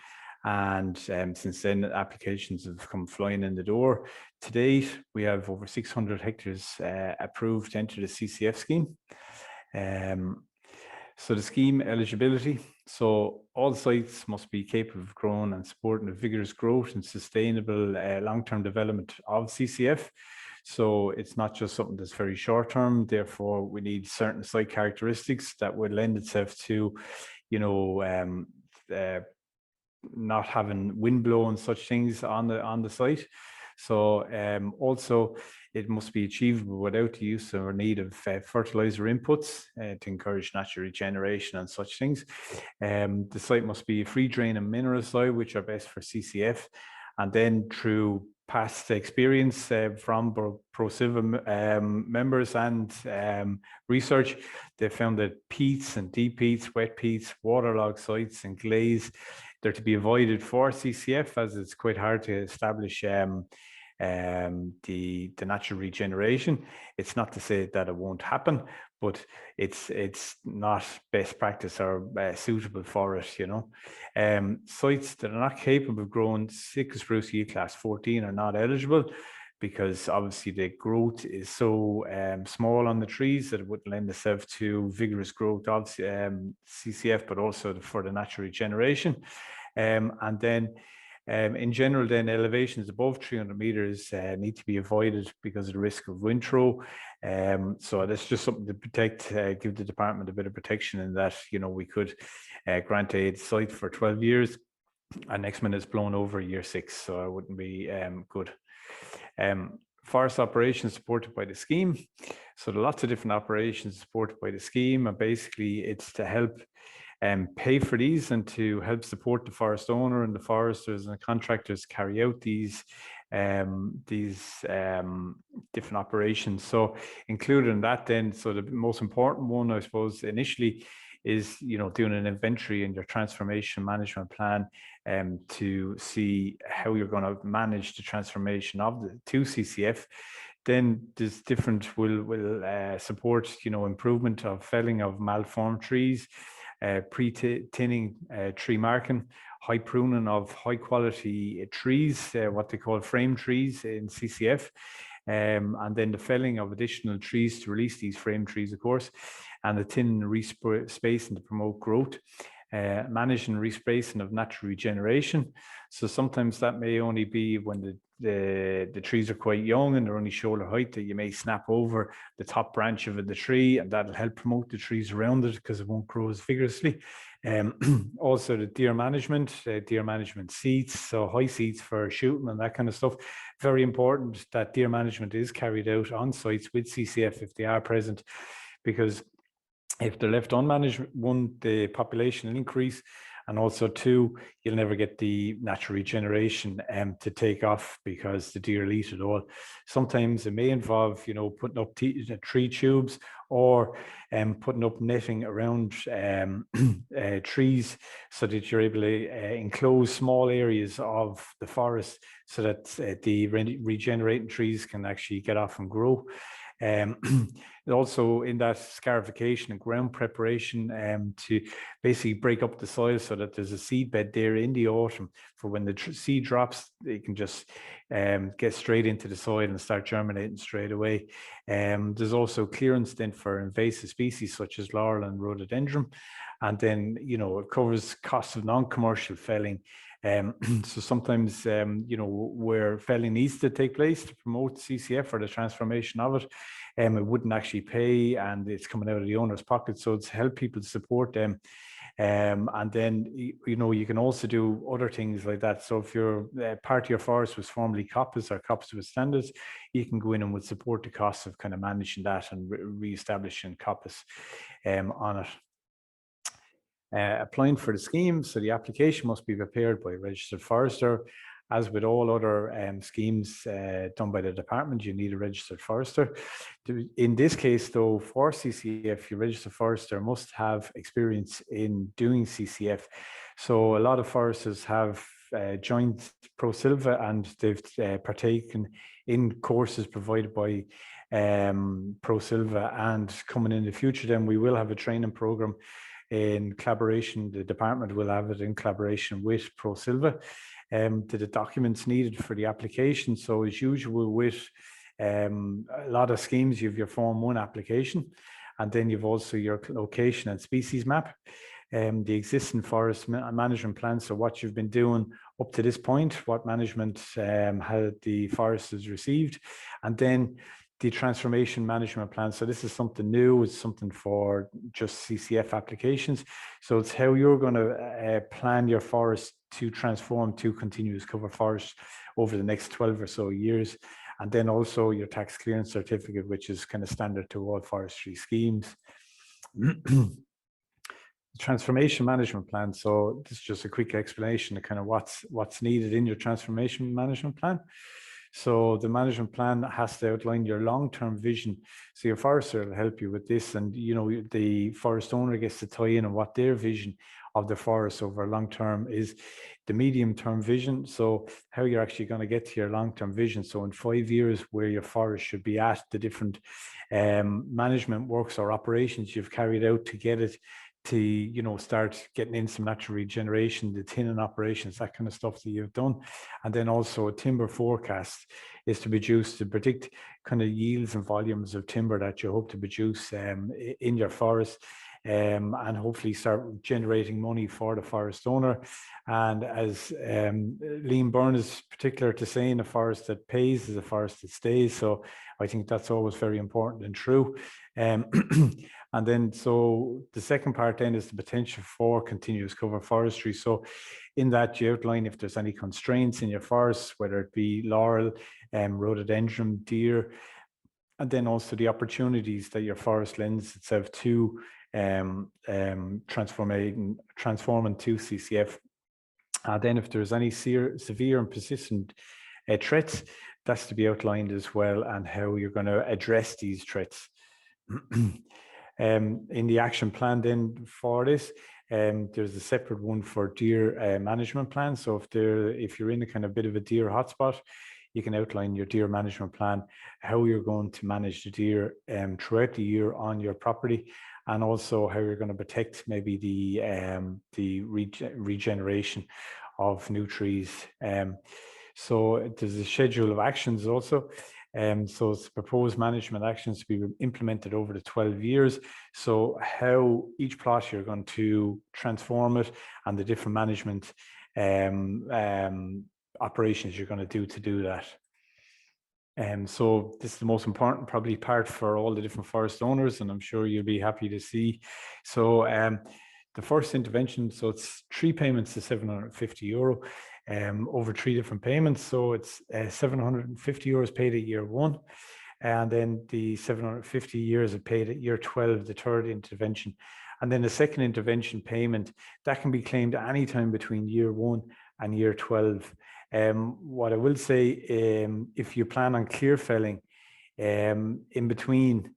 And since then, applications have come flying in the door. To date, we have over 600 hectares approved to enter the CCF scheme. So the scheme eligibility. So all sites must be capable of growing and supporting a vigorous growth and sustainable long-term development of CCF. So it's not just something that's very short term. Therefore, we need certain site characteristics that would lend itself to, not having wind blow and such things on the site. So also it must be achievable without the use or need of fertilizer inputs to encourage natural regeneration and such things. The site must be a free drain and mineral soil, which are best for CCF. And then through past experience from Pro-Silva members and research, they found that peats and deep peats, wet peats, waterlogged sites and glaze, they're to be avoided for CCF, as it's quite hard to establish the natural regeneration. It's not to say that it won't happen, but it's not best practice or suitable for it, you know. Sites that are not capable of growing sitka spruce yield class 14 are not eligible, because obviously the growth is so small on the trees that it wouldn't lend itself to vigorous growth of CCF, but also for the natural regeneration. And then in general, then elevations above 300 meters need to be avoided because of the risk of wind throw. So that's just something to protect, give the department a bit of protection in that, you know, we could grant a site for 12 years and next minute it's blown over year 6. So it wouldn't be good. Forest operations supported by the scheme. So there are lots of different operations supported by the scheme, and basically it's to help pay for these and to help support the forest owner and the foresters and the contractors carry out these different operations. So included in that then, so the most important one, I suppose, initially is, you know, doing an inventory in your transformation management plan to see how you're going to manage the transformation of the to CCF. Then there's different will support, you know, improvement of felling of malformed trees, pre-tinning tree marking, high pruning of high quality trees, what they call frame trees in CCF, and then the felling of additional trees to release these frame trees, of course, and the thinning and respacing to promote growth. Managing respacing of natural regeneration. So sometimes that may only be when the trees are quite young and they're only shoulder height, that you may snap over the top branch of the tree, and that'll help promote the trees around it because it won't grow as vigorously. Also the deer management seats, so high seats for shooting and that kind of stuff. Very important that deer management is carried out on sites with CCF if they are present, because if they're left unmanaged, one, the population will increase, and also two, you'll never get the natural regeneration to take off because the deer will eat it all. Sometimes it may involve, you know, putting up tree tubes or putting up netting around trees so that you're able to enclose small areas of the forest so that the regenerating trees can actually get off and grow. Also in that scarification and ground preparation to basically break up the soil so that there's a seed bed there in the autumn for when the seed drops, they can just get straight into the soil and start germinating straight away. There's also clearance then for invasive species such as laurel and rhododendron, and then, you know, it covers costs of non-commercial felling. So sometimes, you know, where felling needs to take place to promote CCF or the transformation of it, it wouldn't actually pay, and it's coming out of the owner's pocket. So it's help people to support them. And then, you know, you can also do other things like that. So if your part of your forest was formerly coppice or coppice with standards, you can go in and would support the costs of kind of managing that and re-establishing coppice on it. Applying for the scheme, so the application must be prepared by a registered forester. As with all other schemes done by the department, you need a registered forester. In this case, though, for CCF, your registered forester must have experience in doing CCF. So a lot of foresters have joined Pro-Silva, and they've partaken in courses provided by Pro-Silva, and coming in the future, then we will have a training program in collaboration. The department will have it in collaboration with Pro-Silva. To the documents needed for the application. So as usual with a lot of schemes, you have your Form 1 application, and then you've also your location and species map, the existing forest management plan. So what you've been doing up to this point, what management had the foresters received, and then the transformation management plan. So this is something new. It's something for just CCF applications. So it's how you're going to plan your forest to transform to continuous cover forest over the next 12 or so years. And then also your tax clearance certificate, which is kind of standard to all forestry schemes. Transformation management plan. So this is just a quick explanation of kind of what's needed in your transformation management plan. So the management plan has to outline your long-term vision. So your forester will help you with this, and you know, the forest owner gets to tie in on what their vision of the forest over long term is the medium term vision. So how you're actually going to get to your long term vision. So in 5 years, where your forest should be at, the different management works or operations you've carried out to get it to, you know, start getting in some natural regeneration, the thinning operations, that kind of stuff that you've done. And then also a timber forecast is to produce, to predict kind of yields and volumes of timber that you hope to produce in your forest. And hopefully start generating money for the forest owner. And as Byrne is particular to saying, a forest that pays is a forest that stays. So I think that's always very important and true. And then, so the second part then is the potential for continuous cover forestry. So in that, you outline if there's any constraints in your forest, whether it be laurel, rhododendron, deer, and then also the opportunities that your forest lends itself to transforming to CCF. Then if there's any severe and persistent threats, that's to be outlined as well, and how you're going to address these threats. In the action plan then for this, there's a separate one for deer management plan. So if you're in a kind of bit of a deer hotspot, you can outline your deer management plan, how you're going to manage the deer throughout the year on your property, and also how you're going to protect maybe the regeneration of new trees. So there's a schedule of actions also. So it's proposed management actions to be implemented over the 12 years. So how each plot you're going to transform it, and the different management operations you're going to do that. So this is the most important probably part for all the different forest owners, and I'm sure you'll be happy to see. So the first intervention, so it's 3 payments to €750 over 3 different payments. So it's €750 paid at year 1, and then the €750 are paid at year 12, the third intervention. And then the second intervention payment, that can be claimed at any time between year 1 and year 12. What I will say, if you plan on clear felling in between,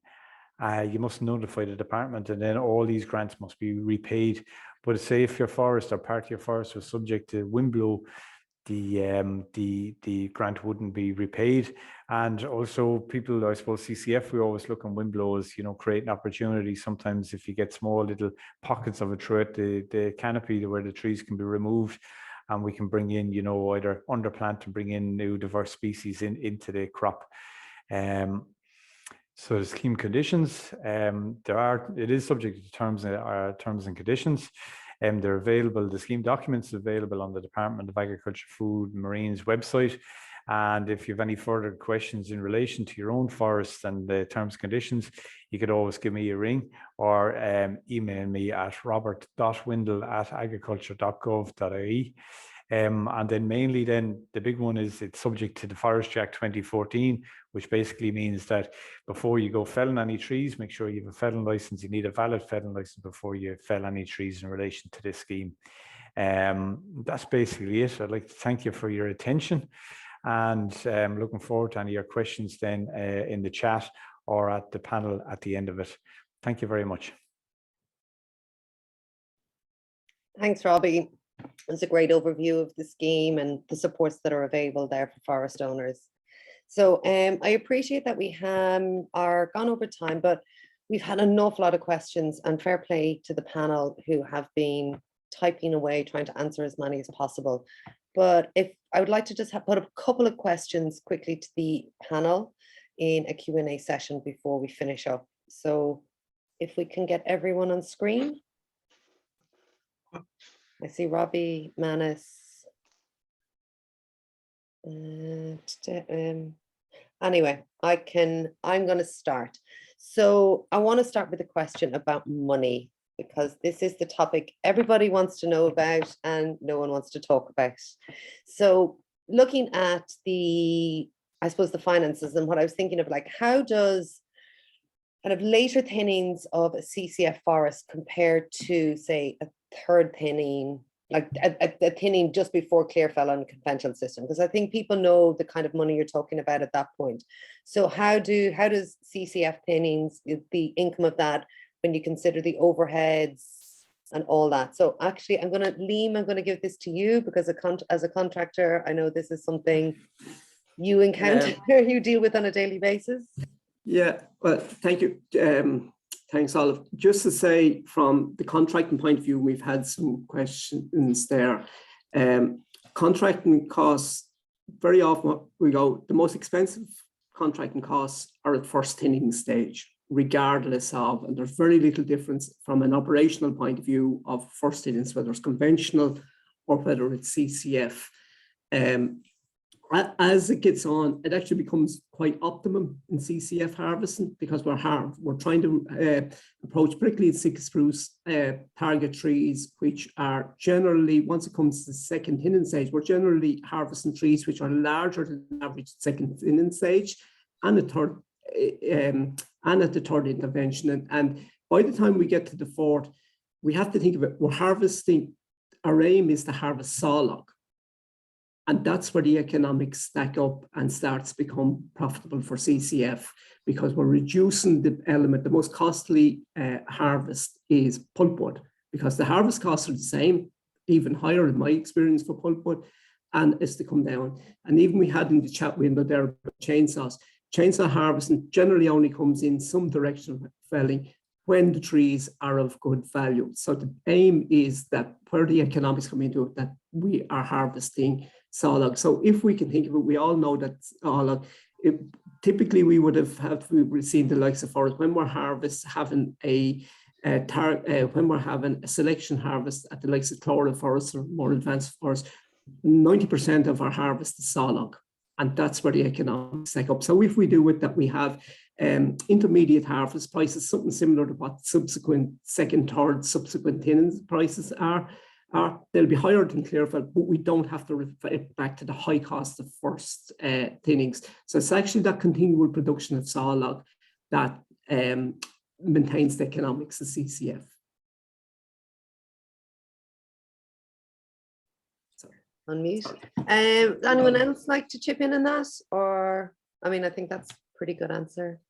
you must notify the department, and then all these grants must be repaid. But say if your forest or part of your forest was subject to wind blow, the grant wouldn't be repaid. And also people, I suppose CCF, we always look on wind blows, you know, creating opportunities. Sometimes if you get small little pockets of it throughout the canopy where the trees can be removed, and we can bring in, you know, either underplant and bring in new diverse species into the crop. So the scheme conditions, it is subject to terms and conditions. They're available, the scheme documents are available on the Department of Agriculture, Food and Marine's website. And if you have any further questions in relation to your own forest and the terms and conditions, you could always give me a ring or email me at robert.windle@agriculture.gov.ie. And then mainly then the big one is it's subject to the Forestry Act 2014, which basically means that before you go felling any trees, make sure you have a felling license. You need a valid felling license before you fell any trees in relation to this scheme. That's basically it. I'd like to thank you for your attention, and looking forward to any of your questions then in the chat or at the panel at the end of it. Thank you very much. Thanks, Robbie. It's a great overview of the scheme and the supports that are available there for forest owners. So I appreciate that we are gone over time, but we've had an awful lot of questions, and fair play to the panel who have been typing away, trying to answer as many as possible. But if I would like to just put a couple of questions quickly to the panel in a Q&A session before we finish up. So if we can get everyone on screen. I see Robbie, Manus. Anyway, I'm going to start. So I want to start with a question about money, because this is the topic everybody wants to know about and no one wants to talk about. So looking at I suppose the finances, and what I was thinking of, like, how does kind of later thinnings of a CCF forest compare to, say, a third thinning, like a thinning just before clear fell on a conventional system? Because I think people know the kind of money you're talking about at that point. So how does CCF thinnings, the income of that, when you consider the overheads and all that. So actually, Liam, I'm going to give this to you because as a contractor, I know this is something you encounter, you deal with on a daily basis. Yeah, well, thank you. Thanks, Olive. Just to say, from the contracting point of view, we've had some questions there. Contracting costs, very often we go, the most expensive contracting costs are at first thinning stage, regardless of, and there's very little difference from an operational point of view of first innings, whether it's conventional or whether it's CCF. As it gets on, it actually becomes quite optimum in CCF harvesting because we're trying to approach prickly and sick spruce target trees, which are generally, once it comes to the second thinning stage, we're generally harvesting trees which are larger than the average second thinning stage and the third and at the third intervention. And by the time we get to the fourth, we have to think of it, we're harvesting, our aim is to harvest sawlog. And that's where the economics stack up and starts to become profitable for CCF because we're reducing the element. The most costly harvest is pulpwood because the harvest costs are the same, even higher in my experience for pulpwood, and it's to come down. And even we had in the chat window there about chainsaws. Chainsaw harvesting generally only comes in some direction of felling when the trees are of good value. So the aim is that where the economics come into it, that we are harvesting sawlog. So if we can think of it, we all know that sawlog, typically we would have seen the likes of forest when we're having a selection harvest at the likes of chloral forests or more advanced forests, 90% of our harvest is sawlog. And that's where the economics stack up. So if we do it, that we have intermediate harvest prices, something similar to what subsequent second, third, subsequent thinnings prices are, they'll be higher than clearfell, but we don't have to refer back to the high cost of first thinnings. So it's actually that continual production of sawlog that maintains the economics of CCF. Unmute. Anyone else like to chip in on that? Or, I mean, I think that's a pretty good answer.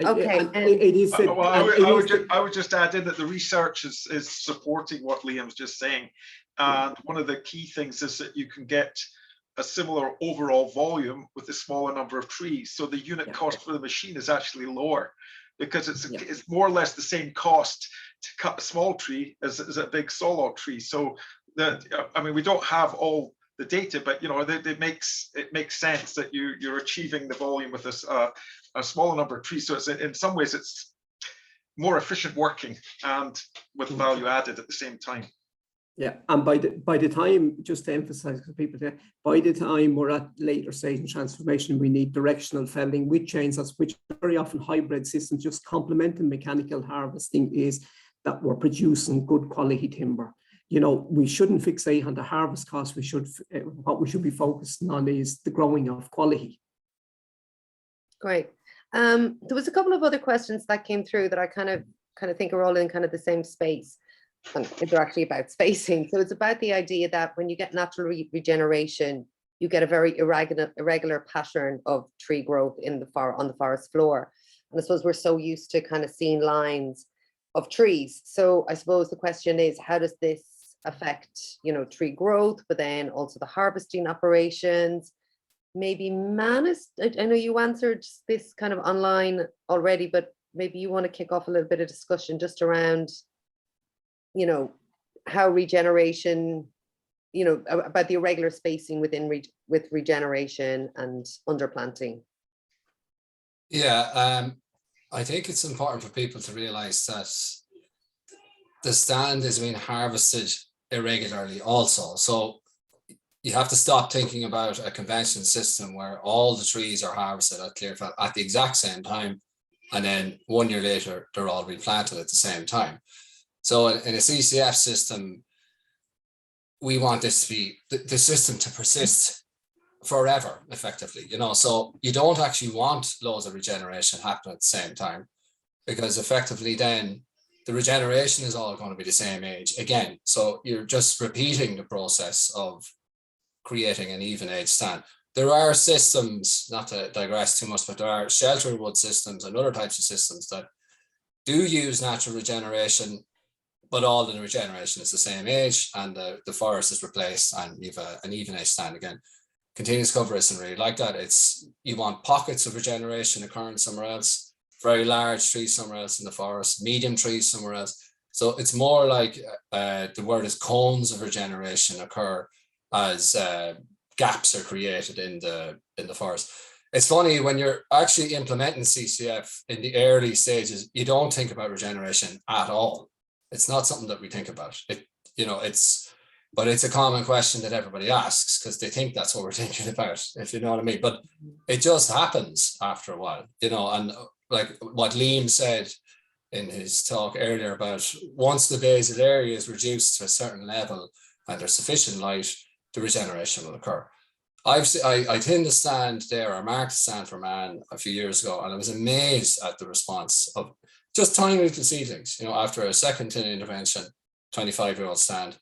Okay. I would just add in that the research is supporting what Liam's just saying. And one of the key things is that you can get a similar overall volume with a smaller number of trees. So the unit cost for the machine is actually lower because it's more or less the same cost to cut a small tree as a big sawlog tree. So I mean, we don't have all the data, but you know, it makes sense that you're achieving the volume with a smaller number of trees. So it's, in some ways, it's more efficient working and with value added at the same time. Yeah, and by the time, just to emphasize for people there, by the time we're at later stage in transformation, we need directional felling with chainsaws, which very often hybrid systems just complementing mechanical harvesting is that we're producing good quality timber. You know, we shouldn't fixate on the harvest cost. What we should be focusing on is the growing of quality. Great. There was a couple of other questions that came through that I kind of think are all in kind of the same space. And they're actually about spacing. So it's about the idea that when you get natural regeneration, you get a very irregular pattern of tree growth on the forest floor. And I suppose we're so used to kind of seeing lines of trees. So I suppose the question is, how does this affect, you know, tree growth, but then also the harvesting operations? Maybe Manus, I know you answered this kind of online already, but maybe you want to kick off a little bit of discussion just around, you know, how regeneration, you know, about the irregular spacing with regeneration and underplanting. Yeah, I think it's important for people to realize that the stand is being harvested irregularly also. So you have to stop thinking about a conventional system where all the trees are harvested at clearfell at the exact same time, and then 1 year later, they're all replanted at the same time. So in a CCF system, we want this to be the system to persist forever, effectively, you know. So you don't actually want loads of regeneration happening at the same time, because effectively then the regeneration is all going to be the same age again. So you're just repeating the process of creating an even age stand. There are systems, not to digress too much, but there are shelter wood systems and other types of systems that do use natural regeneration, but all of the regeneration is the same age, and the forest is replaced, and you've an even age stand again. Continuous cover isn't really like that. It's, you want pockets of regeneration occurring somewhere else, very large trees somewhere else in the forest, medium trees somewhere else. So it's more like the word is cones of regeneration occur as gaps are created in the forest. It's funny, when you're actually implementing CCF in the early stages, you don't think about regeneration at all. It's not something that we think about. But it's a common question that everybody asks because they think that's what we're thinking about, if you know what I mean. But it just happens after a while, and like what Liam said in his talk earlier about once the basal area is reduced to a certain level and there's sufficient light, the regeneration will occur. I tend to stand there, or marked a stand for man a few years ago, and I was amazed at the response of just tiny little seedlings. After a second tin intervention, 25-year-old stand,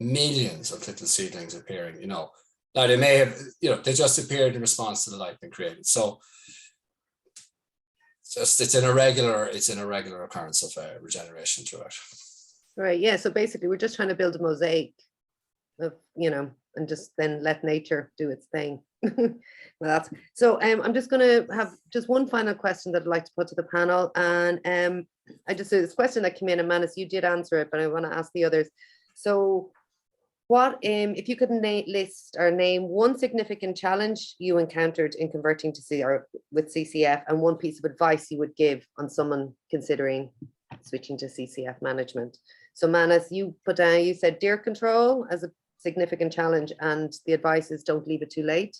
millions of little seedlings appearing. Now they may have, they just appeared in response to the light being created. So it's an irregular occurrence of regeneration throughout. Right. Yeah. So basically, we're just trying to build a mosaic of, and just then let nature do its thing. I'm just going to have just one final question that I'd like to put to the panel. And this question that came in, and Manus, you did answer it, but I want to ask the others. So what, if you could list or name one significant challenge you encountered in converting to with CCF, and one piece of advice you would give on someone considering switching to CCF management. So Manus, you put down, you said deer control as a significant challenge, and the advice is don't leave it too late.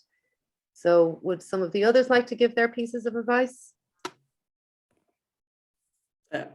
So would some of the others like to give their pieces of advice?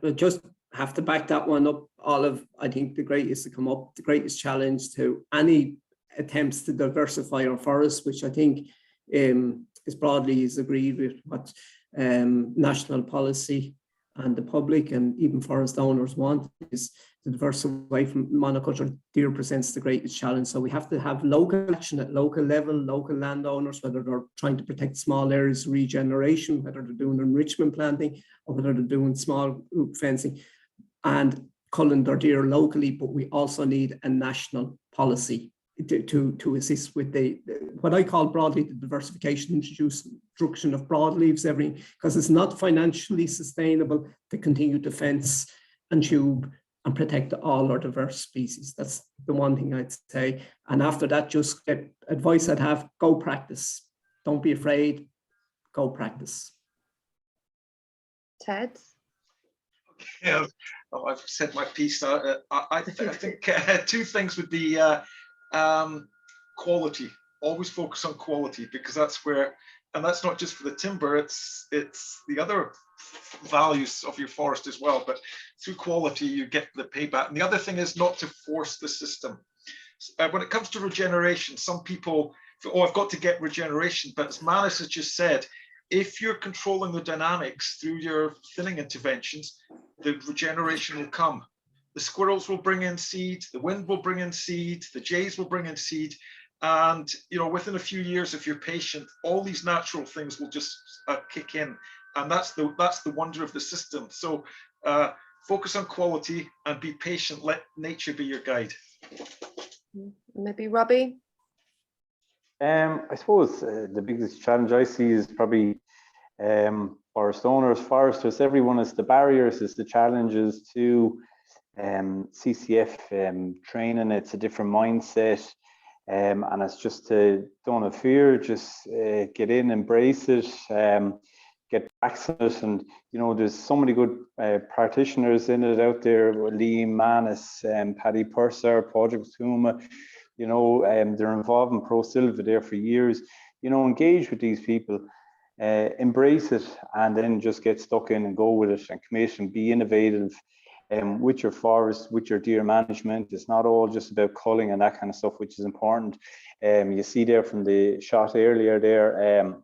We'll just have to back that one up, Olive. I think the greatest challenge to any attempts to diversify our forests, which I think is broadly is agreed with what national policy and the public and even forest owners want, is to diversify from monoculture. Deer presents the greatest challenge. So we have to have local action at local level, local landowners, whether they're trying to protect small areas, regeneration, whether they're doing enrichment planting, or whether they're doing small group fencing, and culling their deer locally. But we also need a national policy to assist with what I call broadly the diversification, introduction of broadleaves, everything, because it's not financially sustainable to continue to fence and tube and protect all our diverse species. That's the one thing I'd say. And after that, just advice I'd have: go practice. Don't be afraid. Go practice. Ted? Yeah, I've said my piece. I think two things would be quality. Always focus on quality, because that's where, and that's not just for the timber, it's the other values of your forest as well. But through quality, you get the payback. And the other thing is not to force the system. When it comes to regeneration, some people, I've got to get regeneration. But as Manus has just said, if you're controlling the dynamics through your thinning interventions, the regeneration will come. The squirrels will bring in seed, the wind will bring in seed, the jays will bring in seed. And within a few years, if you're patient, all these natural things will just kick in. And that's the wonder of the system. So focus on quality and be patient. Let nature be your guide. Maybe Robbie? I suppose the biggest challenge I see is probably forest owners, foresters, everyone, is the barriers, is the challenges to CCF training. It's a different mindset, and it's just to don't have fear, just get in, embrace it, get back to it. And there's so many good practitioners in it out there: Liam, Manus, Paddy Purser, Project Tuma. They're involved in Pro-Silva there for years. Engage with these people, embrace it, and then just get stuck in and go with it and commit and be innovative with your forest, with your deer management. It's not all just about culling and that kind of stuff, which is important. You see there from the shot earlier there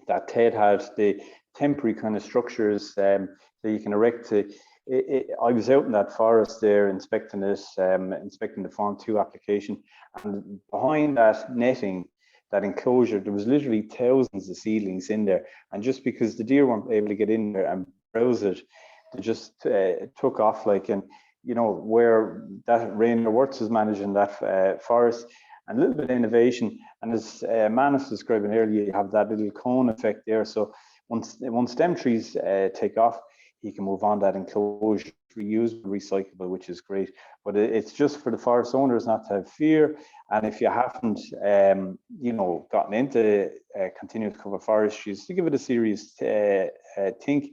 that Ted had the temporary kind of structures that you can erect. I was out in that forest there inspecting this, inspecting the Form 2 application, and behind that netting, that enclosure, there was literally thousands of seedlings in there. And just because the deer weren't able to get in there and browse it, they just took off. And you know, where that Rainer Wirtz is managing that forest, and a little bit of innovation. And as Manus was describing earlier, you have that little cone effect there. So once stem trees take off, you can move on that enclosure, reusable, recyclable, which is great. But it's just for the forest owners not to have fear. And if you haven't, you know, gotten into continuous cover forestry, to give it a serious think,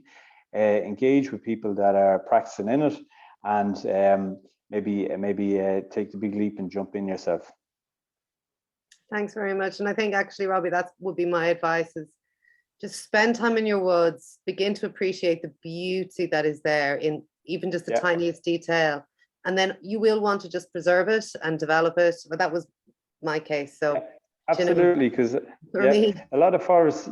engage with people that are practicing in it, and maybe take the big leap and jump in yourself. Thanks very much. And I think actually, Robbie, that would be my advice, is just spend time in your woods, begin to appreciate the beauty that is there in even just the tiniest detail. And then you will want to just preserve it and develop it. But that was my case. So absolutely, because a lot of forest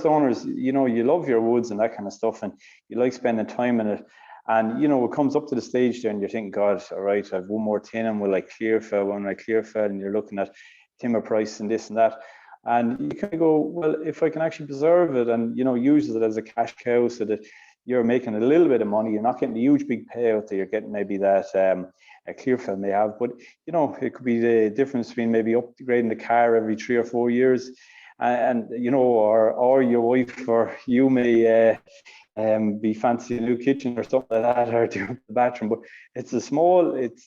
owners, you know, you love your woods and that kind of stuff, and you like spending time in it. And you know, it comes up to the stage there, and you're thinking, God, all right, I have one more tin, and will I clear fell? When I clear fell, and you're looking at timber price and this and that. And you kind of go, well, if I can actually preserve it and, you know, use it as a cash cow so that you're making a little bit of money, you're not getting a huge big payout that you're getting maybe that a clearfell may have. But, you know, it could be the difference between maybe upgrading the car every 3 or 4 years, and you know, or your wife or you may be fancy a new kitchen or something like that, or do the bathroom. But it's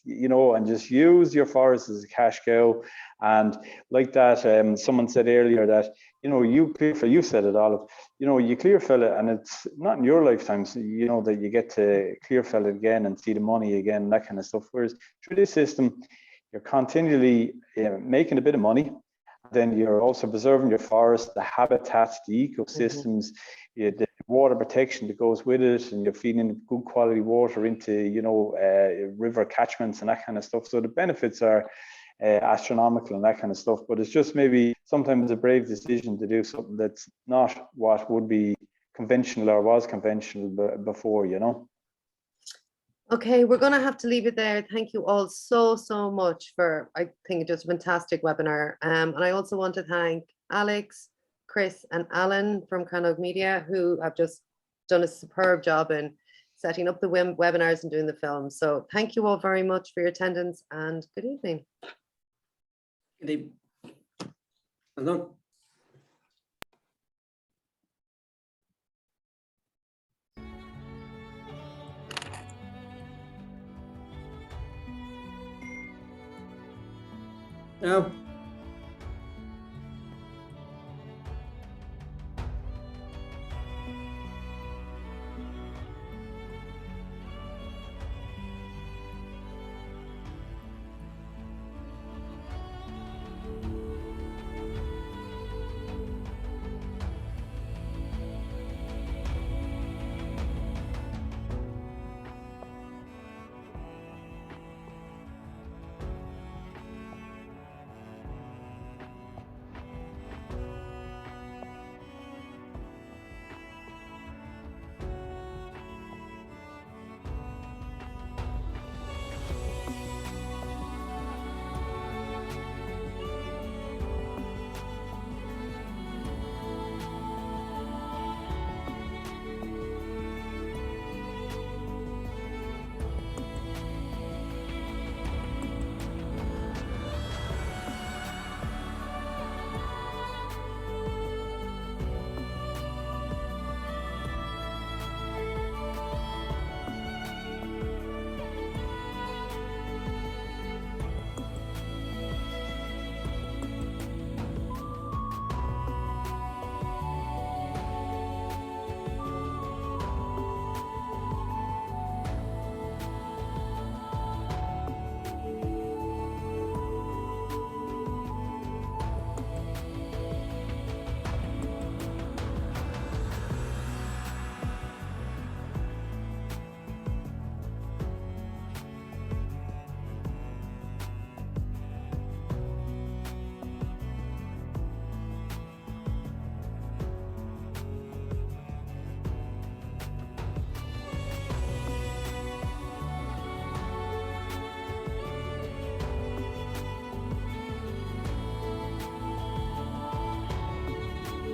you know, and just use your forest as a cash cow. And like that, someone said earlier that, you know, you said it, Olive, you know, you clear fell it, and it's not in your lifetime, so you know that you get to clear fell it again and see the money again, that kind of stuff. Whereas through this system, you're continually making a bit of money. Then you're also preserving your forest, the habitats, the ecosystems, the water protection that goes with it, and you're feeding good quality water into, you know, river catchments and that kind of stuff. So the benefits are astronomical and that kind of stuff. But it's just maybe sometimes a brave decision to do something that's not what would be conventional or was conventional before, you know. Okay, we're going to have to leave it there. Thank you all so much for, I think, just a fantastic webinar. And I also want to thank Alex, Chris and Alan from Crannóg Media, who have just done a superb job in setting up the webinars and doing the films. So thank you all very much for your attendance, and good evening. Good evening. Well done. Now,